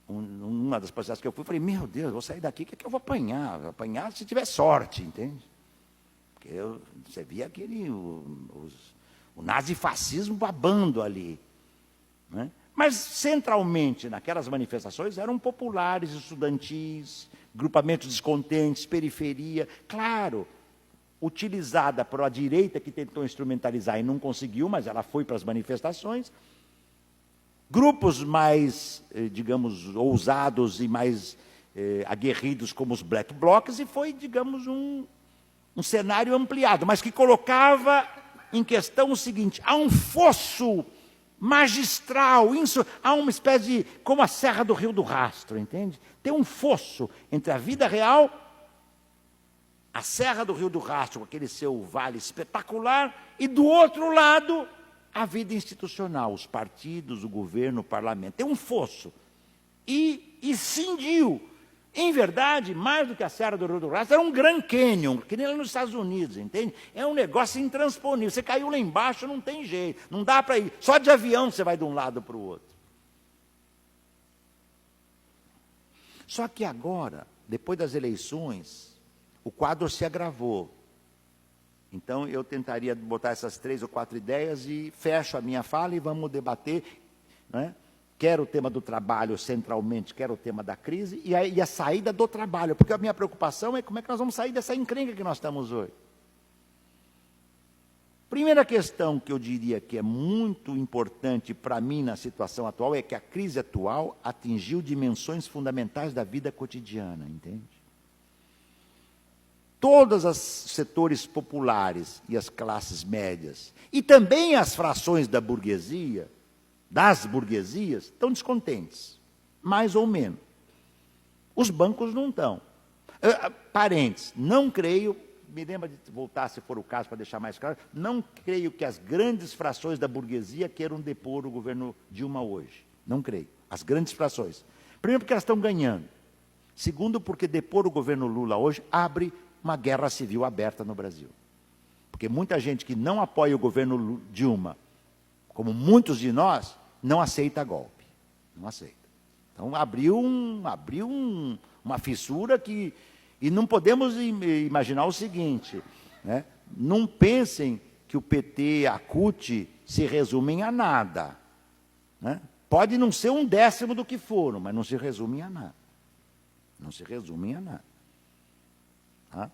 Uma das passeatas que eu fui, eu falei, meu Deus, vou sair daqui, o que é que eu vou apanhar? Vou apanhar se tiver sorte, entende? Porque você via o nazifascismo babando ali, né? Mas, centralmente, naquelas manifestações, eram populares, estudantis, grupamentos descontentes, periferia, claro, utilizada por a direita que tentou instrumentalizar e não conseguiu, mas ela foi para as manifestações. Grupos mais, digamos, ousados e mais aguerridos como os Black Blocs, e foi, digamos, um cenário ampliado, mas que colocava em questão o seguinte: há um fosso magistral, há uma espécie de, como a Serra do Rio do Rastro, entende? Tem um fosso entre a vida real, a Serra do Rio do Rastro, com aquele seu vale espetacular, e do outro lado, a vida institucional, os partidos, o governo, o parlamento. Tem um fosso. E cindiu. Em verdade, mais do que a Serra do Rio do Rastro, era um Grand Canyon, que nem lá nos Estados Unidos, entende? É um negócio intransponível. Você caiu lá embaixo, não tem jeito, não dá para ir. Só de avião você vai de um lado para o outro. Só que agora, depois das eleições, o quadro se agravou. Então, eu tentaria botar essas 3 ou 4 ideias e fecho a minha fala e vamos debater, né? Quer o tema do trabalho centralmente, quer o tema da crise e a saída do trabalho, porque a minha preocupação é como é que nós vamos sair dessa encrenca que nós estamos hoje. Primeira questão que eu diria que é muito importante para mim na situação atual é que a crise atual atingiu dimensões fundamentais da vida cotidiana, entende? Todos os setores populares e as classes médias, e também as frações da burguesia, das burguesias, estão descontentes, mais ou menos. Os bancos não estão. Parênteses, não creio, me lembra de voltar, se for o caso, para deixar mais claro, não creio que as grandes frações da burguesia queiram depor o governo Dilma hoje. Não creio. As grandes frações. Primeiro, porque elas estão ganhando. Segundo, porque depor o governo Lula hoje abre uma guerra civil aberta no Brasil. Porque muita gente que não apoia o governo Dilma, como muitos de nós, não aceita golpe. Não aceita. Então, abriu uma fissura que... E não podemos imaginar o seguinte, né? Não pensem que o PT, a CUT, se resumem a nada, né? Pode não ser 1/10 do que foram, mas não se resumem a nada. Não se resumem a nada. Tá?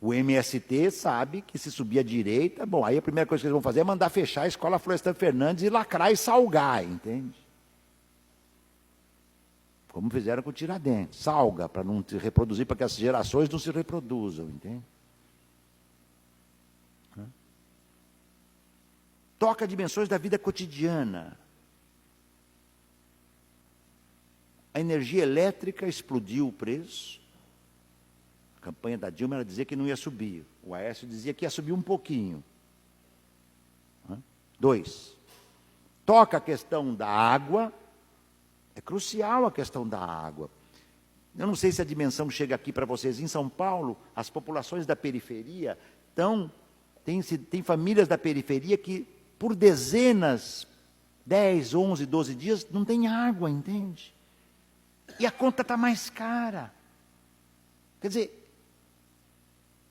O MST sabe que se subir à direita, bom, aí a primeira coisa que eles vão fazer é mandar fechar a Escola Florestan Fernandes e lacrar e salgar, entende? Como fizeram com o Tiradentes. Salga, para não se reproduzir, para que as gerações não se reproduzam, entende? Toca dimensões da vida cotidiana. A energia elétrica explodiu o preço. A campanha da Dilma era dizer que não ia subir. O Aécio dizia que ia subir um pouquinho. 2. Toca a questão da água. É crucial a questão da água. Eu não sei se a dimensão chega aqui para vocês. Em São Paulo, as populações da periferia tem famílias da periferia que, por dezenas, 10, 11, 12 dias, não tem água, entende? E a conta está mais cara. Quer dizer,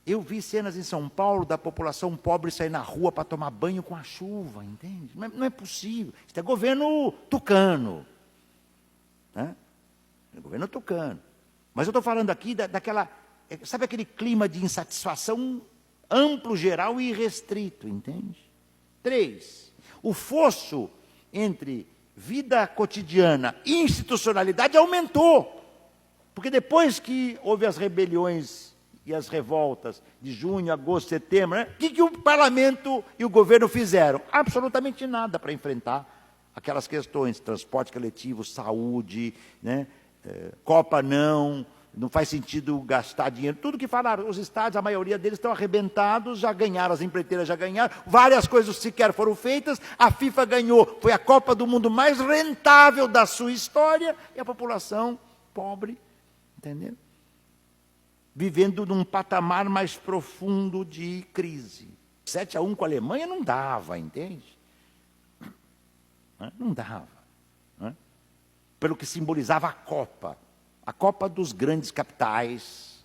eu vi cenas em São Paulo da população pobre sair na rua para tomar banho com a chuva, entende? Não é possível. Isso é governo tucano. Né? É governo tucano. Mas eu estou falando aqui daquela... Sabe aquele clima de insatisfação amplo, geral e irrestrito, entende? 3. O fosso entre vida cotidiana e institucionalidade aumentou. Porque depois que houve as rebeliões e as revoltas de junho, agosto, setembro, né? O que o parlamento e o governo fizeram? Absolutamente nada para enfrentar aquelas questões, transporte coletivo, saúde, né? Copa não, não faz sentido gastar dinheiro. Tudo que falaram, os estádios, a maioria deles estão arrebentados, já ganharam, as empreiteiras já ganharam, várias coisas sequer foram feitas, a FIFA ganhou, foi a Copa do Mundo mais rentável da sua história, e a população pobre, entendeu? Vivendo num patamar mais profundo de crise. 7-1 com a Alemanha não dava, entende? Não dava. Pelo que simbolizava a Copa dos grandes capitais,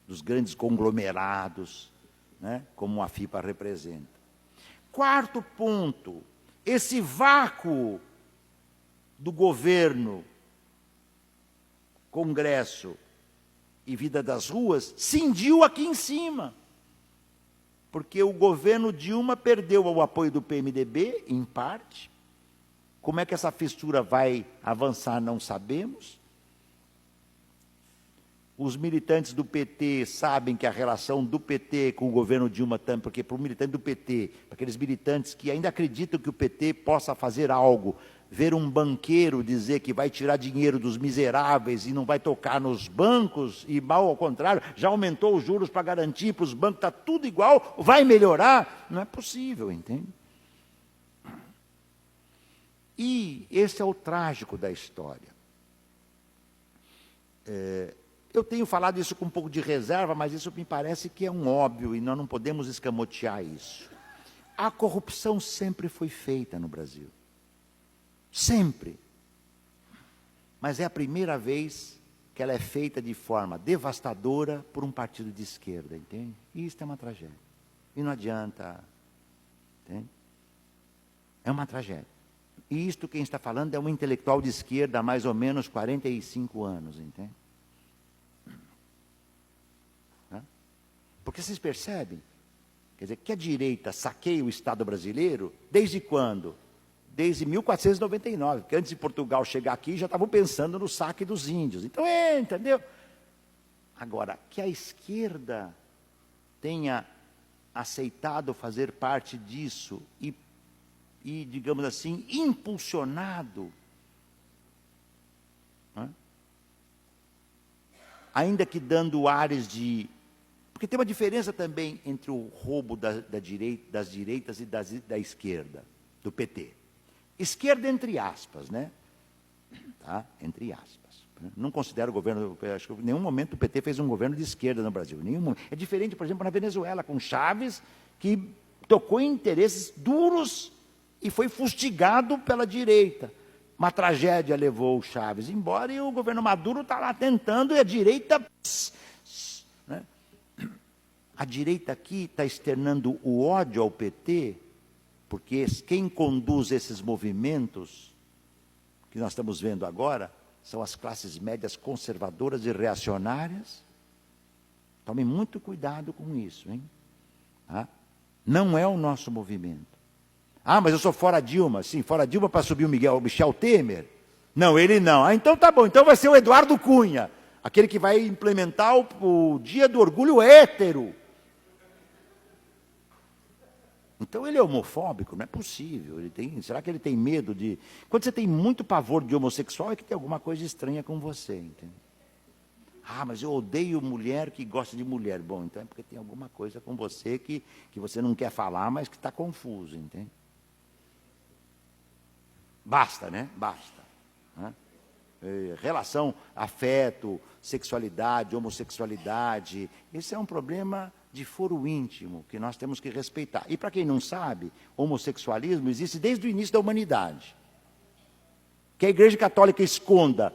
dos grandes conglomerados, né, como a FIFA representa. Quarto ponto, esse vácuo do governo, Congresso e vida das ruas, cindiu aqui em cima. Porque o governo Dilma perdeu o apoio do PMDB, em parte. Como é que essa fissura vai avançar, não sabemos. Os militantes do PT sabem que a relação do PT com o governo Dilma também, porque para o militante do PT, para aqueles militantes que ainda acreditam que o PT possa fazer algo, ver um banqueiro dizer que vai tirar dinheiro dos miseráveis e não vai tocar nos bancos, e mal ao contrário, já aumentou os juros para garantir para os bancos, está tudo igual, vai melhorar, não é possível, entende? E esse é o trágico da história. Eu tenho falado isso com um pouco de reserva, mas isso me parece que é um óbvio e nós não podemos escamotear isso. A corrupção sempre foi feita no Brasil. Sempre. Mas é a primeira vez que ela é feita de forma devastadora por um partido de esquerda, entende? E isso é uma tragédia. E não adianta, entende? É uma tragédia. E isto quem está falando é um intelectual de esquerda há mais ou menos 45 anos, entende? Porque vocês percebem, quer dizer, que a direita saqueia o Estado brasileiro desde quando? Desde 1499, porque antes de Portugal chegar aqui, já estavam pensando no saque dos índios. Então, entendeu? Agora, que a esquerda tenha aceitado fazer parte disso e, digamos assim, impulsionado, ainda que dando ares de... Porque tem uma diferença também entre o roubo das direitas e da esquerda, do PT. Esquerda entre aspas, né? Tá? Entre aspas. Não considero o governo, acho que em nenhum momento o PT fez um governo de esquerda no Brasil. Nenhum. É diferente, por exemplo, na Venezuela, com Chávez, que tocou em interesses duros e foi fustigado pela direita. Uma tragédia levou o Chávez embora e o governo Maduro está lá tentando, e a direita... né? A direita aqui está externando o ódio ao PT, porque quem conduz esses movimentos que nós estamos vendo agora são as classes médias conservadoras e reacionárias. Tomem muito cuidado com isso, hein? Não é o nosso movimento. Mas eu sou fora Dilma. Sim, fora Dilma para subir o Michel Temer? Não, ele não. Então tá bom, então vai ser o Eduardo Cunha, aquele que vai implementar o Dia do Orgulho Hétero. Então ele é homofóbico? Não é possível. Será que ele tem medo de... Quando você tem muito pavor de homossexual, é que tem alguma coisa estranha com você, entende? Mas eu odeio mulher que gosta de mulher. Bom, então é porque tem alguma coisa com você que você não quer falar, mas que está confuso, entende? Basta, né? Basta. Relação, afeto, sexualidade, homossexualidade, esse é um problema de foro íntimo que nós temos que respeitar. E para quem não sabe, homossexualismo existe desde o início da humanidade. Que a Igreja Católica esconda,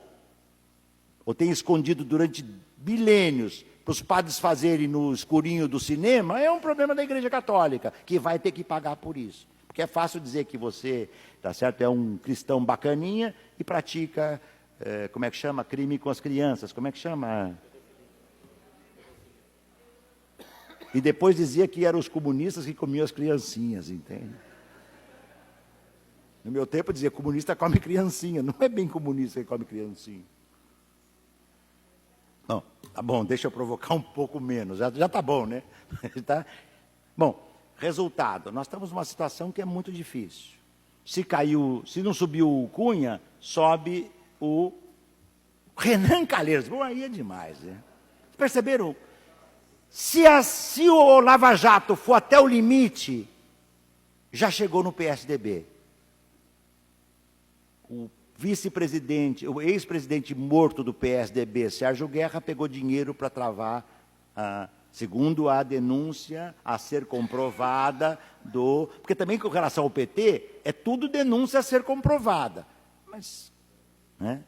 ou tenha escondido durante milênios, para os padres fazerem no escurinho do cinema, é um problema da Igreja Católica, que vai ter que pagar por isso. Porque é fácil dizer que você, tá certo, é um cristão bacaninha e pratica, como é que chama? Crime com as crianças, como é que chama? E depois dizia que eram os comunistas que comiam as criancinhas, entende? No meu tempo dizia, comunista come criancinha, não é bem comunista que come criancinha. Não, tá bom, deixa eu provocar um pouco menos, já tá bom, né? Tá? Bom, resultado, nós estamos numa situação que é muito difícil. Se não subiu o Cunha, sobe o Renan Calheiros, bom, aí é demais, né? Perceberam? Se o Lava Jato for até o limite, já chegou no PSDB. O vice-presidente, o ex-presidente morto do PSDB, Sérgio Guerra, pegou dinheiro para travar, segundo a denúncia a ser comprovada porque também com relação ao PT, é tudo denúncia a ser comprovada. Mas, né?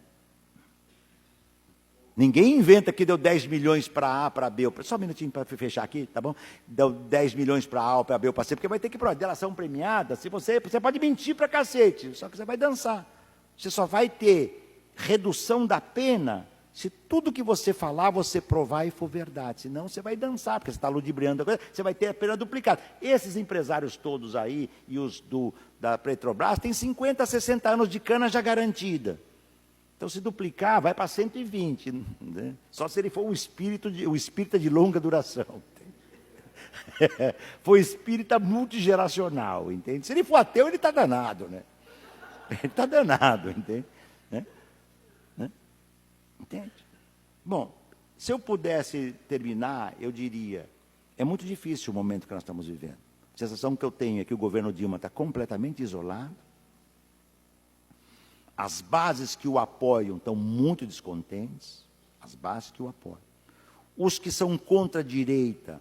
Ninguém inventa que deu 10 milhões para A, para B. Só um minutinho para fechar aqui, tá bom? Deu 10 milhões para A, para B, para C, porque vai ter que provar. Delação premiada, se você pode mentir para cacete, só que você vai dançar. Você só vai ter redução da pena se tudo que você falar, você provar e for verdade. Senão você vai dançar, porque você está ludibriando a coisa, você vai ter a pena duplicada. Esses empresários todos aí, e os da Petrobras, têm 50, 60 anos de cana já garantida. Então, se duplicar, vai para 120. Né? Só se ele for o espírita de longa duração. Foi espírita multigeracional, entende? Se ele for ateu, ele está danado, né? Ele está danado, entende? Né? Entende? Bom, se eu pudesse terminar, eu diria, é muito difícil o momento que nós estamos vivendo. A sensação que eu tenho é que o governo Dilma está completamente isolado. As bases que o apoiam estão muito descontentes, as bases que o apoiam. Os que são contra a direita,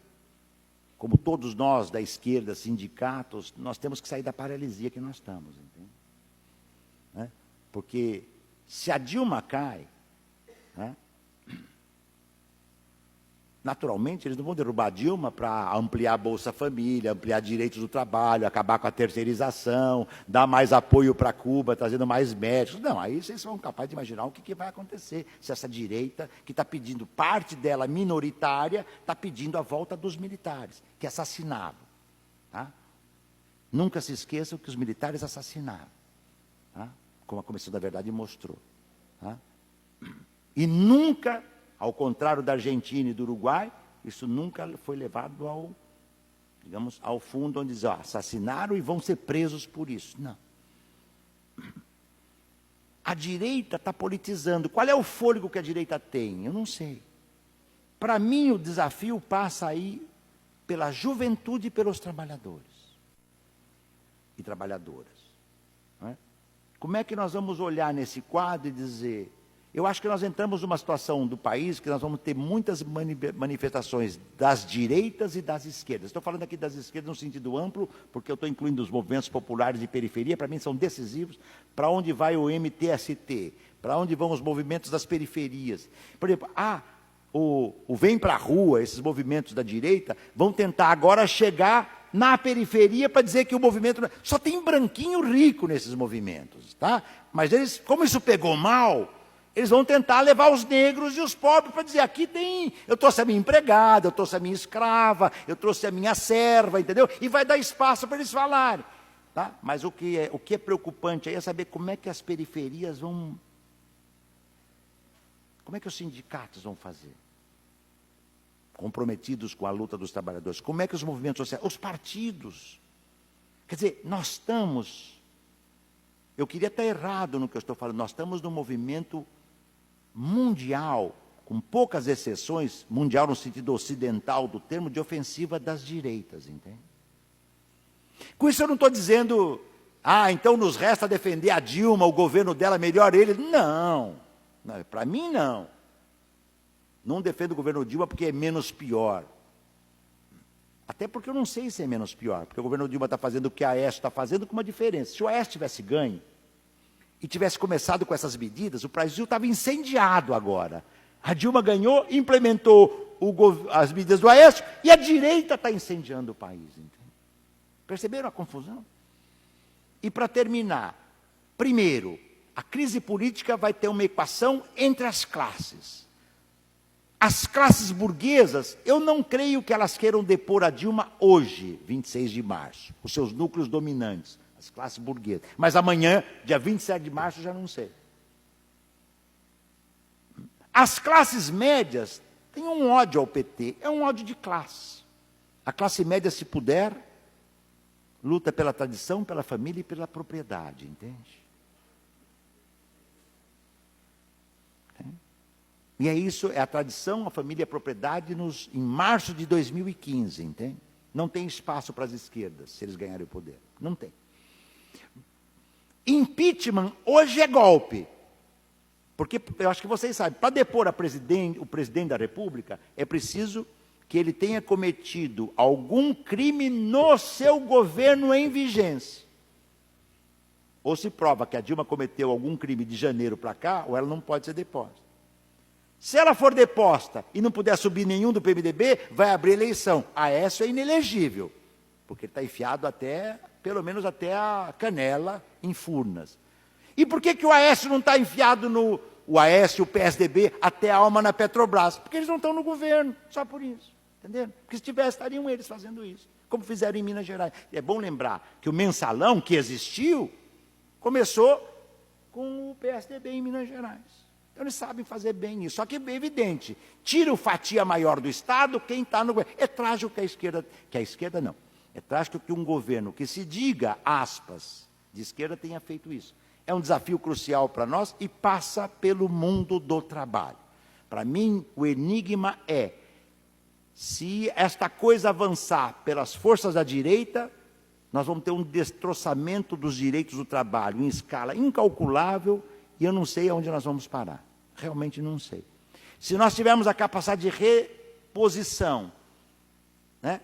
como todos nós da esquerda, sindicatos, nós temos que sair da paralisia que nós estamos, entende? Né? Porque se a Dilma cai, né, naturalmente eles não vão derrubar a Dilma para ampliar a Bolsa Família, ampliar direitos do trabalho, acabar com a terceirização, dar mais apoio para Cuba, trazendo mais médicos. Não, aí vocês são capazes de imaginar o que vai acontecer se essa direita, que está pedindo, parte dela minoritária, está pedindo a volta dos militares, que assassinavam. Tá? Nunca se esqueçam que os militares assassinaram, tá? Como a Comissão da Verdade mostrou. Tá? E nunca, ao contrário da Argentina e do Uruguai, isso nunca foi levado ao fundo, onde diz, assassinaram e vão ser presos por isso. Não. A direita está politizando. Qual é o fôlego que a direita tem? Eu não sei. Para mim, o desafio passa aí pela juventude e pelos trabalhadores e trabalhadoras. Não é? Como é que nós vamos olhar nesse quadro e dizer... Eu acho que nós entramos numa situação do país que nós vamos ter muitas manifestações das direitas e das esquerdas. Estou falando aqui das esquerdas no sentido amplo, porque eu estou incluindo os movimentos populares de periferia, para mim são decisivos, para onde vai o MTST, para onde vão os movimentos das periferias. Por exemplo, o Vem para a Rua, esses movimentos da direita, vão tentar agora chegar na periferia para dizer que o movimento... Só tem branquinho rico nesses movimentos, tá? Mas eles, como isso pegou mal... Eles vão tentar levar os negros e os pobres para dizer, aqui tem, eu trouxe a minha empregada, eu trouxe a minha escrava, eu trouxe a minha serva, entendeu? E vai dar espaço para eles falarem. Tá? Mas o que é preocupante aí é saber como é que as periferias vão... Como é que os sindicatos vão fazer? Comprometidos com a luta dos trabalhadores. Como é que os movimentos sociais... Os partidos. Quer dizer, nós estamos... Eu queria estar errado no que eu estou falando. Nós estamos num movimento... mundial, com poucas exceções, mundial no sentido ocidental do termo, de ofensiva das direitas, entende? Com isso eu não estou dizendo, então nos resta defender a Dilma, o governo dela, melhor ele. Não, para mim não. Não defendo o governo Dilma porque é menos pior. Até porque eu não sei se é menos pior, porque o governo Dilma está fazendo o que a Aécio está fazendo, com uma diferença. Se o Aécio tivesse ganho, e tivesse começado com essas medidas, o Brasil estava incendiado agora. A Dilma ganhou, implementou as medidas do Aécio, e a direita está incendiando o país. Entende? Perceberam a confusão? E para terminar, primeiro, a crise política vai ter uma equação entre as classes. As classes burguesas, eu não creio que elas queiram depor a Dilma hoje, 26 de março, os seus núcleos dominantes. As classes burguesas. Mas amanhã, dia 27 de março, já não sei. As classes médias têm um ódio ao PT, é um ódio de classe. A classe média, se puder, luta pela tradição, pela família e pela propriedade, entende? E é isso, é a tradição, a família e a propriedade em março de 2015, entende? Não tem espaço para as esquerdas, se eles ganharem o poder. Não tem. Impeachment hoje é golpe. Porque eu acho que vocês sabem, para depor o presidente da República, é preciso que ele tenha cometido algum crime no seu governo em vigência. Ou se prova que a Dilma cometeu algum crime de janeiro para cá, ou ela não pode ser deposta. Se ela for deposta e não puder subir nenhum do PMDB, vai abrir eleição. Aécio é inelegível, porque ele está enfiado até, pelo menos até a canela, em Furnas. E por que o Aécio não está enfiado o Aécio, o PSDB, até a alma na Petrobras? Porque eles não estão no governo, só por isso. Entendeu? Porque se tivesse, estariam eles fazendo isso, como fizeram em Minas Gerais. E é bom lembrar que o mensalão que existiu, começou com o PSDB em Minas Gerais. Então eles sabem fazer bem isso. Só que é evidente, tira o fatia maior do Estado, quem está no governo. É trágico que a esquerda não. É trágico que um governo que se diga, aspas, de esquerda tenha feito isso. É um desafio crucial para nós e passa pelo mundo do trabalho. Para mim, o enigma é, se esta coisa avançar pelas forças da direita, nós vamos ter um destroçamento dos direitos do trabalho em escala incalculável e eu não sei aonde nós vamos parar. Realmente não sei. Se nós tivermos a capacidade de reposição, né?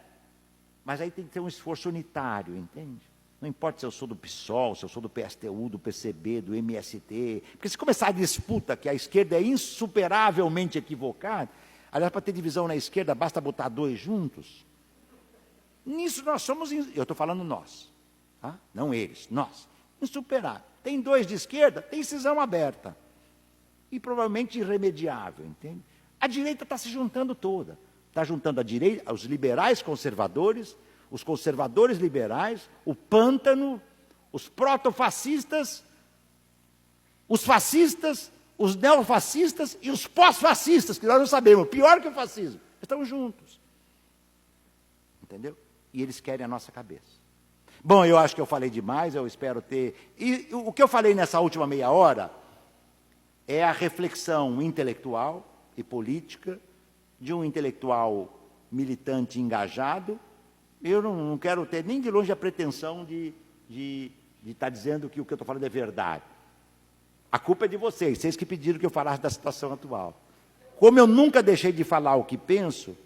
Mas aí tem que ter um esforço unitário, entende? Não importa se eu sou do PSOL, se eu sou do PSTU, do PCB, do MST, porque se começar a disputa que a esquerda é insuperavelmente equivocada, aliás, para ter divisão na esquerda, basta botar dois juntos. Nisso nós somos, eu estou falando nós, tá? Não eles, nós, insuperável. Tem dois de esquerda, tem cisão aberta. E provavelmente irremediável, entende? A direita está se juntando toda. Está juntando a direita, os liberais conservadores, os conservadores liberais, o pântano, os protofascistas, os fascistas, os neofascistas e os pós-fascistas, que nós não sabemos, pior que o fascismo, estão juntos. Entendeu? E eles querem a nossa cabeça. Bom, eu acho que eu falei demais, eu espero ter... E o que eu falei nessa última meia hora é a reflexão intelectual e política de um intelectual militante engajado. Eu não quero ter nem de longe a pretensão de estar dizendo que o que eu estou falando é verdade. A culpa é de vocês que pediram que eu falasse da situação atual. Como eu nunca deixei de falar o que penso,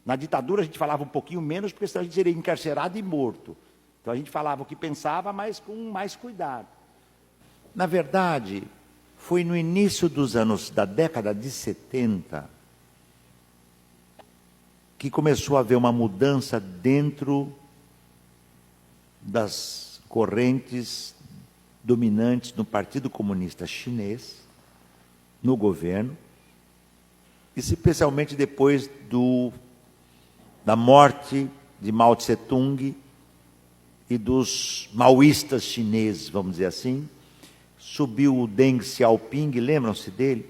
na ditadura a gente falava um pouquinho menos, porque senão a gente seria encarcerado e morto. Então a gente falava o que pensava, mas com mais cuidado. Na verdade, foi no início da década de 70, que começou a haver uma mudança dentro das correntes dominantes no Partido Comunista Chinês, no governo, especialmente depois da morte de Mao Tse-tung e dos maoístas chineses, vamos dizer assim. Subiu o Deng Xiaoping, lembram-se dele?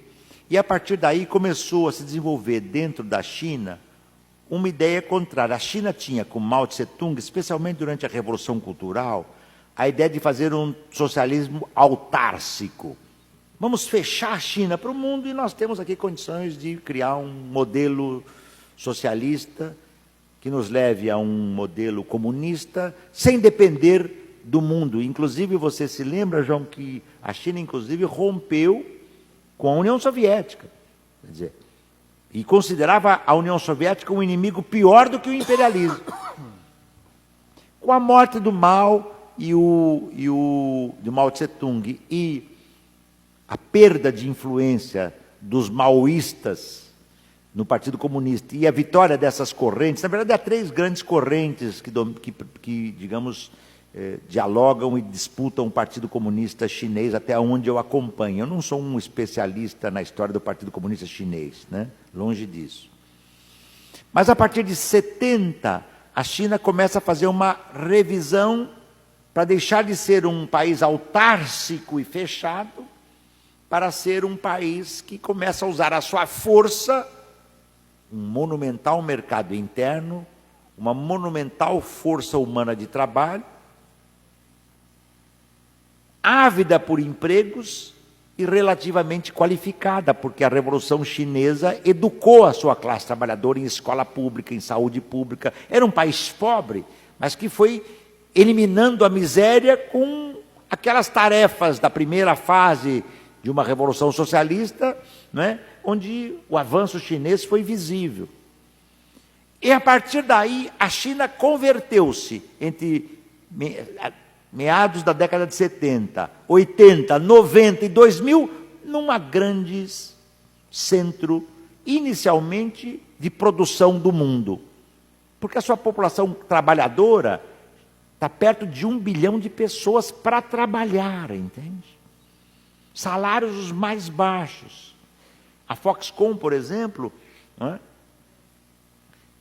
E a partir daí começou a se desenvolver dentro da China uma ideia contrária. A China tinha, com Mao Tse-tung, especialmente durante a Revolução Cultural, a ideia de fazer um socialismo autárcico. Vamos fechar a China para o mundo e nós temos aqui condições de criar um modelo socialista que nos leve a um modelo comunista sem depender do mundo. Inclusive, você se lembra, João, que a China, inclusive, rompeu com a União Soviética. Quer dizer, e considerava a União Soviética um inimigo pior do que o imperialismo. Com a morte do Mao do Mao Tse-tung e a perda de influência dos maoístas no Partido Comunista e a vitória dessas correntes, na verdade há três grandes correntes que digamos, dialogam e disputam o Partido Comunista Chinês, até onde eu acompanho. Eu não sou um especialista na história do Partido Comunista Chinês, né? Longe disso. Mas a partir de 70, a China começa a fazer uma revisão para deixar de ser um país autárcico e fechado, para ser um país que começa a usar a sua força, um monumental mercado interno, uma monumental força humana de trabalho, ávida por empregos e relativamente qualificada, porque a Revolução Chinesa educou a sua classe trabalhadora em escola pública, em saúde pública. Era um país pobre, mas que foi eliminando a miséria com aquelas tarefas da primeira fase de uma revolução socialista, né, onde o avanço chinês foi visível. E a partir daí, a China converteu-se entre meados da década de 70, 80, 90 e 2000, num grande centro, inicialmente, de produção do mundo. Porque a sua população trabalhadora está perto de 1 bilhão de pessoas para trabalhar, entende? Salários os mais baixos. A Foxconn, por exemplo, né,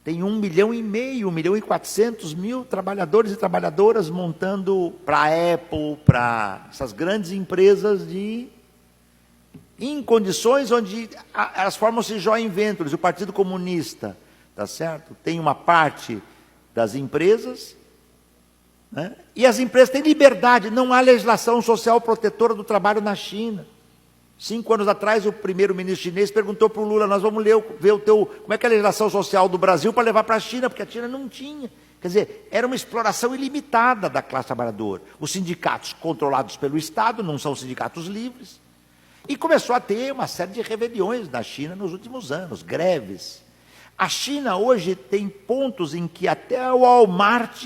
tem 1,5 milhão, 1,4 milhões trabalhadores e trabalhadoras montando para a Apple, para essas grandes empresas em condições onde elas formam-se joint ventures. O Partido Comunista, tá certo? Tem uma parte das empresas, né? E as empresas têm liberdade, não há legislação social protetora do trabalho na China. 5 anos atrás, o primeiro-ministro chinês perguntou para o Lula: nós vamos ver como é que é a legislação social do Brasil para levar para a China, porque a China não tinha. Quer dizer, era uma exploração ilimitada da classe trabalhadora. Os sindicatos controlados pelo Estado não são sindicatos livres. E começou a ter uma série de rebeliões na China nos últimos anos, greves. A China hoje tem pontos em que até o Walmart,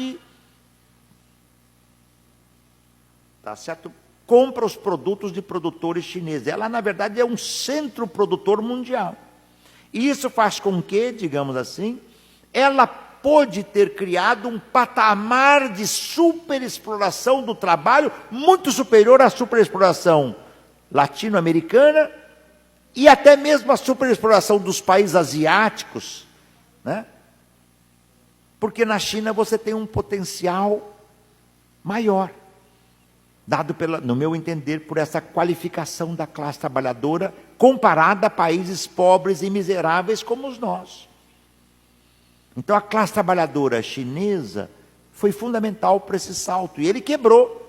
tá certo, compra os produtos de produtores chineses. Ela, na verdade, é um centro produtor mundial. E isso faz com que, digamos assim, ela pôde ter criado um patamar de superexploração do trabalho muito superior à superexploração latino-americana e até mesmo à superexploração dos países asiáticos, né? Porque na China você tem um potencial maior, dado, no meu entender, por essa qualificação da classe trabalhadora comparada a países pobres e miseráveis como os nossos. Então a classe trabalhadora chinesa foi fundamental para esse salto, e ele quebrou,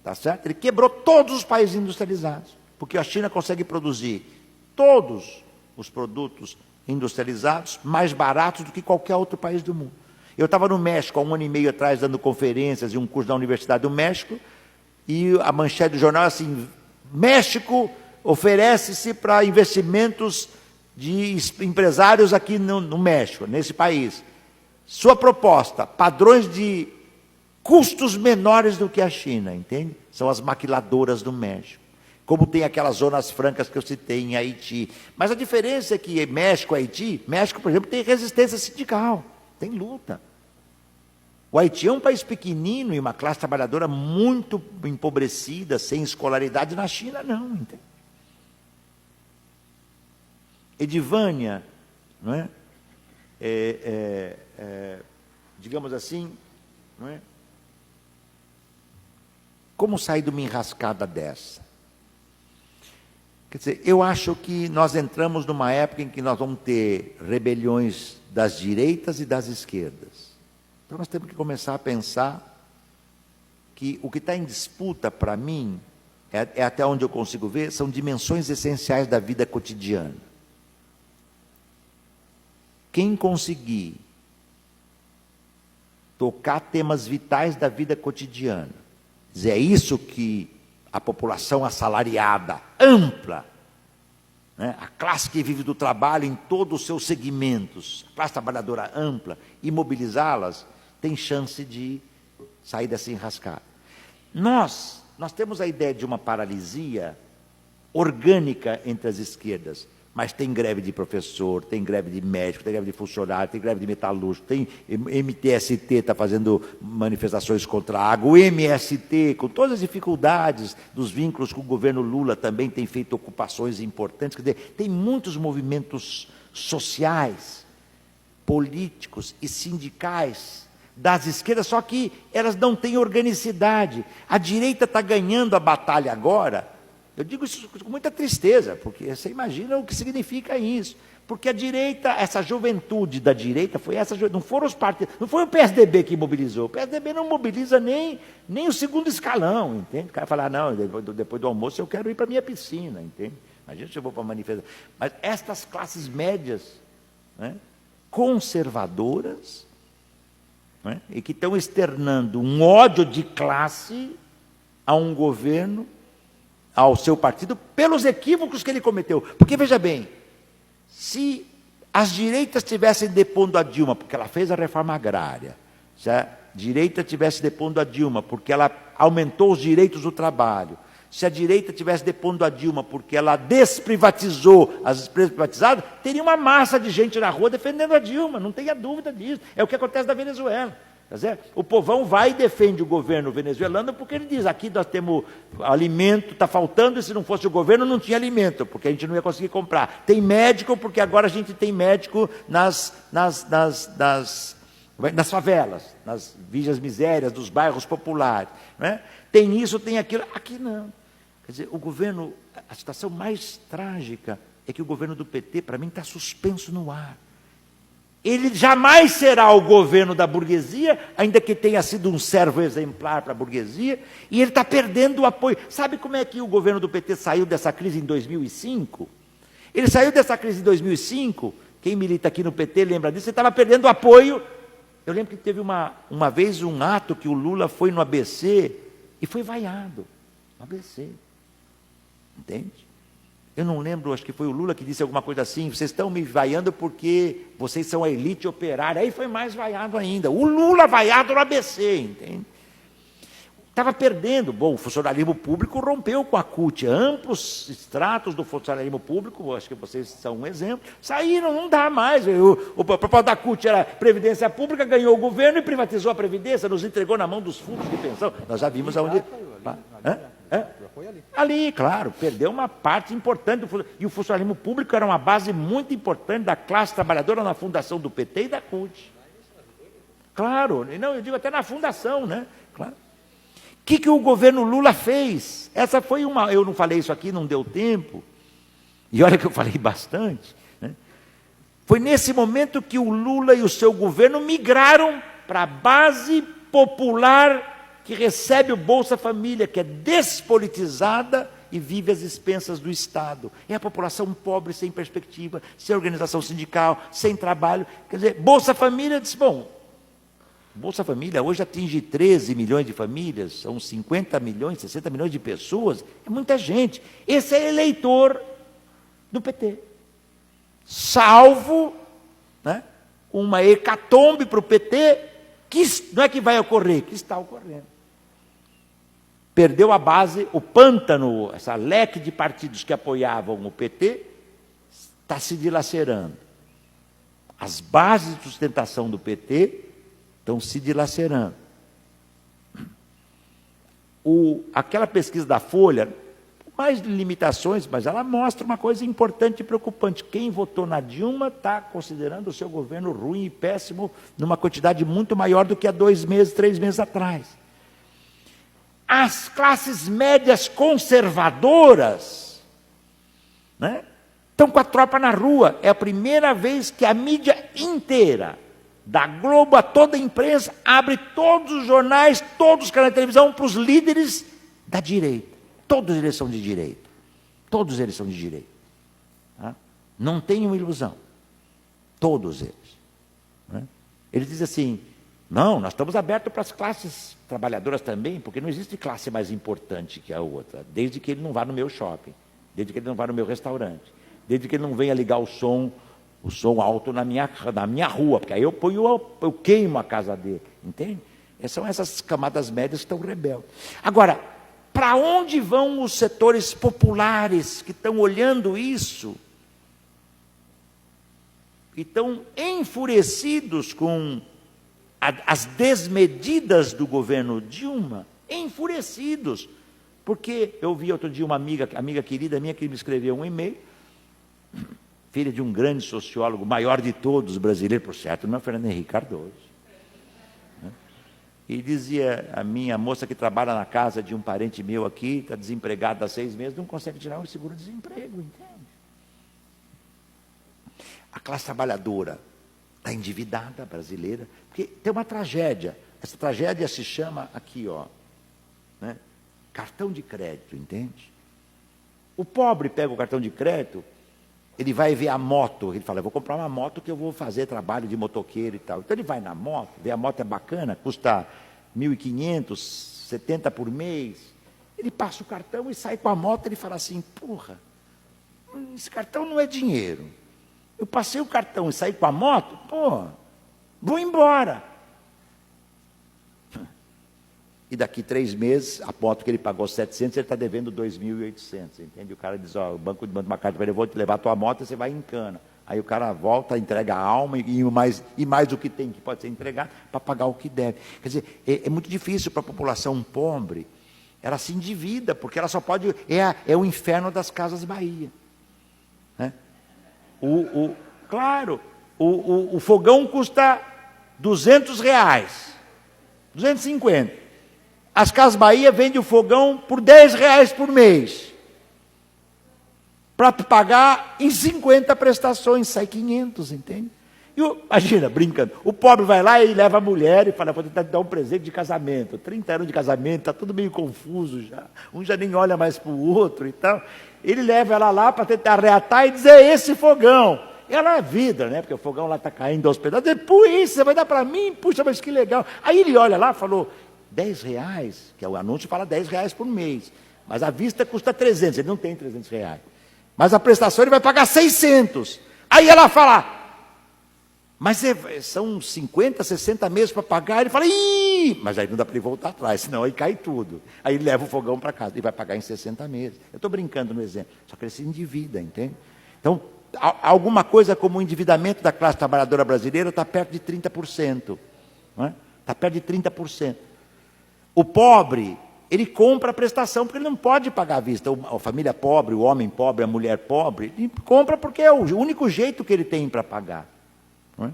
tá certo? Ele quebrou todos os países industrializados, porque a China consegue produzir todos os produtos industrializados mais baratos do que qualquer outro país do mundo. Eu estava no México há 1 ano e meio atrás, dando conferências e um curso da Universidade do México, e a manchete do jornal é assim: México oferece-se para investimentos de empresários aqui no México, nesse país. Sua proposta: padrões de custos menores do que a China, entende? São as maquiladoras do México. Como tem aquelas zonas francas que eu citei em Haiti. Mas a diferença é que México e Haiti, México, por exemplo, tem resistência sindical, tem luta. O Haiti é um país pequenino e uma classe trabalhadora muito empobrecida, sem escolaridade. Na China, não, entende? Edivânia, não é? Digamos assim, não é? Como sair de uma enrascada dessa? Quer dizer, eu acho que nós entramos numa época em que nós vamos ter rebeliões das direitas e das esquerdas. Então nós temos que começar a pensar que o que está em disputa, para mim, é até onde eu consigo ver, são dimensões essenciais da vida cotidiana. Quem conseguir tocar temas vitais da vida cotidiana, dizer, é isso que a população assalariada, ampla, né, a classe que vive do trabalho em todos os seus segmentos, a classe trabalhadora ampla, e mobilizá-las, tem chance de sair dessa enrascada. Nós temos a ideia de uma paralisia orgânica entre as esquerdas, mas tem greve de professor, tem greve de médico, tem greve de funcionário, tem greve de metalúrgico, tem MTST está fazendo manifestações contra a água, o MST, com todas as dificuldades dos vínculos com o governo Lula, também tem feito ocupações importantes. Quer dizer, tem muitos movimentos sociais, políticos e sindicais das esquerdas, só que elas não têm organicidade. A direita está ganhando a batalha agora. Eu digo isso com muita tristeza, porque você imagina o que significa isso. Porque a direita, essa juventude da direita, foi essa, não foram os partidos, não foi o PSDB que mobilizou. O PSDB não mobiliza nem o segundo escalão, entende? O cara fala, não, depois do almoço eu quero ir para a minha piscina, entende? Imagina se eu vou para a manifestação. Mas estas classes médias, né, conservadoras, né, e que estão externando um ódio de classe a um governo, ao seu partido, pelos equívocos que ele cometeu. Porque, veja bem, se as direitas estivessem depondo a Dilma, porque ela fez a reforma agrária, se a direita estivesse depondo a Dilma, porque ela aumentou os direitos do trabalho, se a direita estivesse depondo a Dilma, porque ela desprivatizou as empresas privatizadas, teria uma massa de gente na rua defendendo a Dilma, não tenha dúvida disso. É o que acontece na Venezuela. Tá certo? O povão vai e defende o governo venezuelano porque ele diz, aqui nós temos alimento, está faltando, e se não fosse o governo não tinha alimento, porque a gente não ia conseguir comprar. Tem médico, porque agora a gente tem médico nas favelas, nas vilas misérias, dos bairros populares. Né? Tem isso, tem aquilo. Aqui não. Quer dizer, o governo, a situação mais trágica é que o governo do PT, para mim, está suspenso no ar. Ele jamais será o governo da burguesia, ainda que tenha sido um servo exemplar para a burguesia, e ele está perdendo o apoio. Sabe como é que o governo do PT saiu dessa crise em 2005? Ele saiu dessa crise em 2005, quem milita aqui no PT lembra disso, ele estava perdendo o apoio. Eu lembro que teve uma vez um ato que o Lula foi no ABC e foi vaiado no ABC. Entende? Eu não lembro, acho que foi o Lula que disse alguma coisa assim, vocês estão me vaiando porque vocês são a elite operária. Aí foi mais vaiado ainda. O Lula vaiado no ABC, entende? Estava perdendo. Bom, o funcionalismo público rompeu com a CUT. Amplos estratos do funcionalismo público, acho que vocês são um exemplo, saíram, não dá mais. O propósito da CUT era Previdência Pública, ganhou o governo e privatizou a Previdência, nos entregou na mão dos fundos de pensão. Nós já vimos aonde... Ali, claro, perdeu uma parte importante. E o funcionalismo público era uma base muito importante da classe trabalhadora na fundação do PT e da CUT. Claro, não, eu digo até na fundação, né? Claro. O que o governo Lula fez? Essa foi uma... Eu não falei isso aqui, não deu tempo. E olha que eu falei bastante. Né? Foi nesse momento que o Lula e o seu governo migraram para a base popular que recebe o Bolsa Família, que é despolitizada e vive às expensas do Estado. É a população pobre, sem perspectiva, sem organização sindical, sem trabalho. Quer dizer, Bolsa Família disse, bom, Bolsa Família hoje atinge 13 milhões de famílias, são 50 milhões, 60 milhões de pessoas, é muita gente. Esse é eleitor do PT. Salvo, né, uma hecatombe para o PT, que não é que vai ocorrer, que está ocorrendo. Perdeu a base, o pântano, essa leque de partidos que apoiavam o PT, está se dilacerando. As bases de sustentação do PT estão se dilacerando. Aquela pesquisa da Folha, mais limitações, mas ela mostra uma coisa importante e preocupante. Quem votou na Dilma está considerando o seu governo ruim e péssimo numa quantidade muito maior do que há 2 meses, 3 meses atrás. As classes médias conservadoras, né, estão com a tropa na rua. É a primeira vez que a mídia inteira, da Globo a toda a imprensa, abre todos os jornais, todos os canais de televisão para os líderes da direita. Todos eles são de direita. Todos eles são de direita. Tá? Não tenham ilusão. Todos eles. Né? Eles dizem assim, não, nós estamos abertos para as classes trabalhadoras também, porque não existe classe mais importante que a outra, desde que ele não vá no meu shopping, desde que ele não vá no meu restaurante, desde que ele não venha ligar o som alto na minha rua, porque aí eu queimo a casa dele, entende? São essas camadas médias que estão rebeldes. Agora, para onde vão os setores populares que estão olhando isso e estão enfurecidos com as desmedidas do governo Dilma? Enfurecidos. Porque eu vi outro dia uma amiga querida minha que me escreveu um e-mail, filha de um grande sociólogo, maior de todos brasileiros, por certo, não é Fernando Henrique Cardoso. E dizia, a minha moça que trabalha na casa de um parente meu aqui, está desempregada há 6 meses, não consegue tirar um seguro-desemprego, entende? A classe trabalhadora está endividada, brasileira, porque tem uma tragédia. Essa tragédia se chama, aqui, ó, né, cartão de crédito, entende? O pobre pega o cartão de crédito, ele vai ver a moto, ele fala, eu vou comprar uma moto que eu vou fazer trabalho de motoqueiro e tal. Então ele vai na moto, vê a moto é bacana, custa 1.500, 70 por mês. Ele passa o cartão e sai com a moto, ele fala assim, porra, esse cartão não é dinheiro. Eu passei o cartão e saí com a moto, porra, vou embora. E daqui 3 meses, a moto que ele pagou 700, ele está devendo 2.800, entende? O cara diz, ó, o banco manda uma carta para ele, eu vou te levar a tua moto e você vai em cana. Aí o cara volta, entrega a alma e mais o que tem que pode ser entregado para pagar o que deve. Quer dizer, é muito difícil para a população pobre, ela se endivida, porque ela só pode, é o inferno das Casas Bahia. Né? Claro, o fogão custa R$200, 250. As Casas Bahia vendem o fogão por R$10 por mês. Para pagar em 50 prestações, sai 500, entende? Imagina, brincando, o pobre vai lá e leva a mulher e fala, vou tentar dar um presente de casamento. 30 anos de casamento, está tudo meio confuso já. Um já nem olha mais para o outro e tal. Ele leva ela lá para tentar reatar e dizer, esse fogão. Ela é vida, né? Porque o fogão lá está caindo aos pedaços. Puxa, você vai dar para mim? Puxa, mas que legal. Aí ele olha lá e falou, R$10, que é o anúncio fala R$10 por mês, mas a vista custa 300, ele não tem R$300. Mas a prestação ele vai pagar 600. Aí ela fala, mas são 50, 60 meses para pagar. Ele fala, ih, mas aí não dá para ele voltar atrás, senão aí cai tudo. Aí ele leva o fogão para casa e vai pagar em 60 meses. Eu estou brincando no exemplo, só que ele se endivida, entende? Então, alguma coisa como o endividamento da classe trabalhadora brasileira está perto de 30%. Não é? Está perto de 30%. O pobre, ele compra a prestação porque ele não pode pagar à vista. A família pobre, o homem pobre, a mulher pobre, ele compra porque é o único jeito que ele tem para pagar. Não é?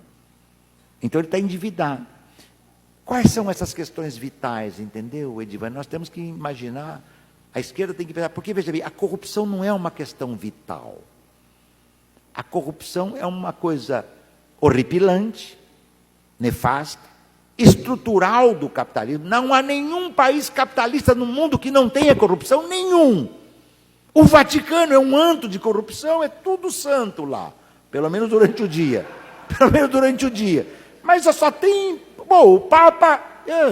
Então ele está endividado. Quais são essas questões vitais, entendeu, Edivan? Nós temos que imaginar, a esquerda tem que pensar, porque veja bem, a corrupção não é uma questão vital. A corrupção é uma coisa horripilante, nefasta, estrutural do capitalismo. Não há nenhum país capitalista no mundo que não tenha corrupção, nenhum. O Vaticano é um antro de corrupção, é tudo santo lá, pelo menos durante o dia. Pelo menos durante o dia. Mas só tem, bom, o Papa,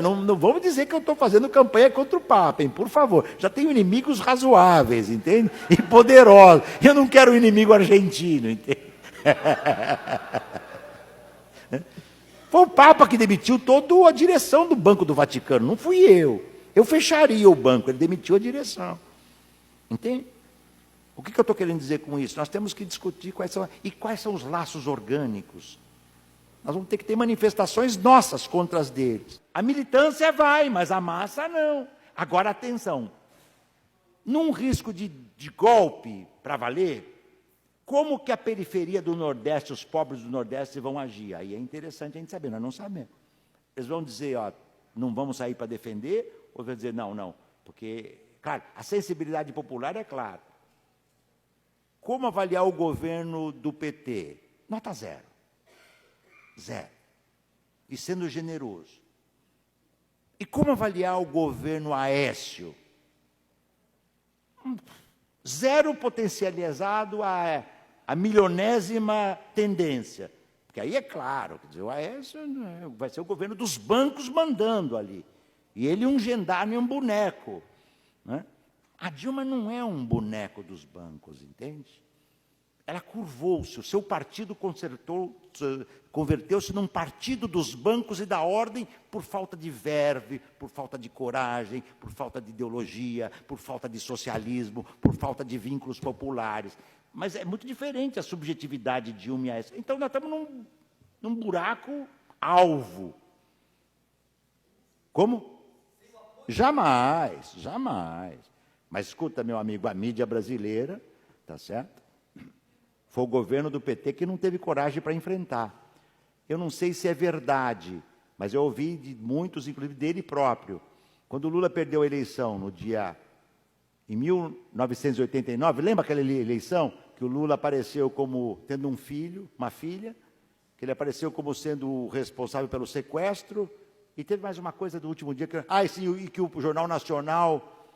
não vamos dizer que eu estou fazendo campanha contra o Papa, hein, por favor. Já tenho inimigos razoáveis, entende? E poderosos. Eu não quero um inimigo argentino, entende? Foi o Papa que demitiu toda a direção do Banco do Vaticano, não fui eu. Eu fecharia o banco, ele demitiu a direção. Entende? O que eu estou querendo dizer com isso? Nós temos que discutir quais são os laços orgânicos. Nós vamos ter que ter manifestações nossas contra as deles. A militância vai, mas a massa não. Agora, atenção. Num risco de golpe para valer, como que a periferia do Nordeste, os pobres do Nordeste vão agir? Aí é interessante a gente saber, nós não sabemos. Eles vão dizer, ó, não vamos sair para defender, ou vão dizer, não, porque, claro, a sensibilidade popular é clara. Como avaliar o governo do PT? Nota 0. 0. E sendo generoso. E como avaliar o governo Aécio? 0 potencializado a milionésima tendência. Porque aí é claro, quer dizer, o Aécio vai ser o governo dos bancos mandando ali. E ele um gendarme e um boneco. Né? A Dilma não é um boneco dos bancos, entende? Ela curvou-se, o seu partido converteu-se num partido dos bancos e da ordem por falta de verve, por falta de coragem, por falta de ideologia, por falta de socialismo, por falta de vínculos populares. Mas é muito diferente a subjetividade de Dilma e Aécio. Então, nós estamos num buraco alvo. Como? Jamais, jamais. Mas escuta, meu amigo, a mídia brasileira, tá certo? Foi o governo do PT que não teve coragem para enfrentar. Eu não sei se é verdade, mas eu ouvi de muitos, inclusive dele próprio. Quando o Lula perdeu a eleição em 1989, lembra aquela eleição que o Lula apareceu como tendo um filho, uma filha, que ele apareceu como sendo o responsável pelo sequestro, e teve mais uma coisa do último dia, e que o Jornal Nacional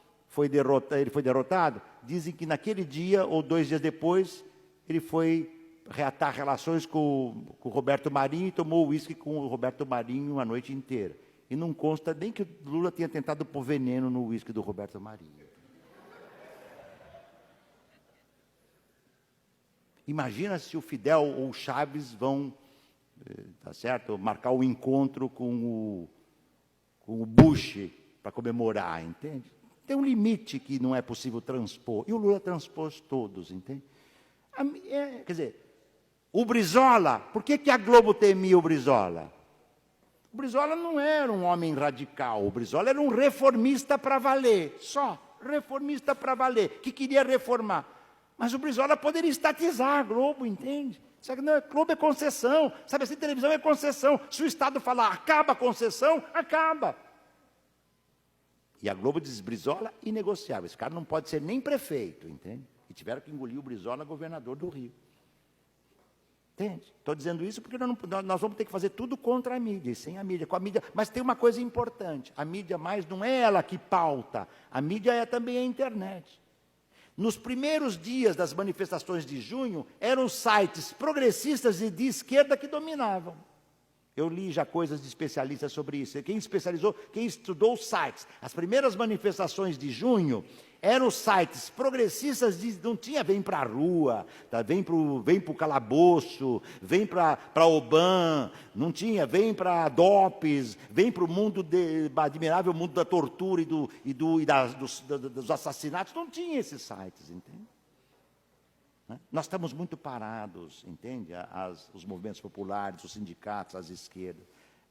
ele foi derrotado. Dizem que naquele dia, ou 2 dias depois, ele foi reatar relações com o Roberto Marinho e tomou uísque com o Roberto Marinho a noite inteira. E não consta nem que o Lula tenha tentado pôr veneno no uísque do Roberto Marinho. Imagina se o Fidel ou o Chaves vão, tá certo, marcar o encontro com o Bush para comemorar, entende? Tem um limite que não é possível transpor. E o Lula transpôs todos, entende? Quer dizer, o Brizola, por que a Globo temia o Brizola? O Brizola não era um homem radical, o Brizola era um reformista para valer, só, reformista para valer, que queria reformar. Mas o Brizola poderia estatizar a Globo, entende? Sabe, não, a Globo é concessão, sabe assim, televisão é concessão. Se o Estado falar acaba a concessão, acaba. E a Globo diz, Brizola inegociável, esse cara não pode ser nem prefeito, entende? E tiveram que engolir o Brizola, governador do Rio. Entende? Estou dizendo isso porque nós vamos ter que fazer tudo contra a mídia, e sem a mídia, com a mídia. Mas tem uma coisa importante, a mídia mais não é ela que pauta, a mídia é também a internet. Nos primeiros dias das manifestações de junho, eram sites progressistas e de esquerda que dominavam. Eu li já coisas de especialistas sobre isso. Quem estudou os sites, as primeiras manifestações de junho, eram sites progressistas, não tinha vem para a rua, tá, vem para o calabouço, vem para Oban, não tinha, vem para DOPS, vem para o mundo, admirável mundo da tortura dos assassinatos, não tinha esses sites, entende? Nós estamos muito parados, entende? Os movimentos populares, os sindicatos, as esquerdas.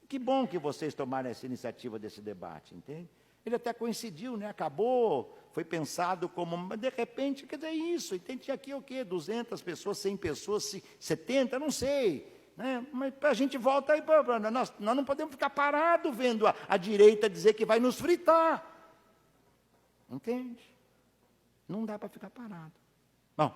Que bom que vocês tomaram essa iniciativa desse debate, entende? Ele até coincidiu, né? Acabou, foi pensado como, mas de repente, quer dizer, isso, entende? Tinha aqui o quê? 200 pessoas, 100 pessoas, 70, não sei. Né? Mas a gente volta aí, nós não podemos ficar parados vendo a direita dizer que vai nos fritar. Entende? Não dá para ficar parado. Bom,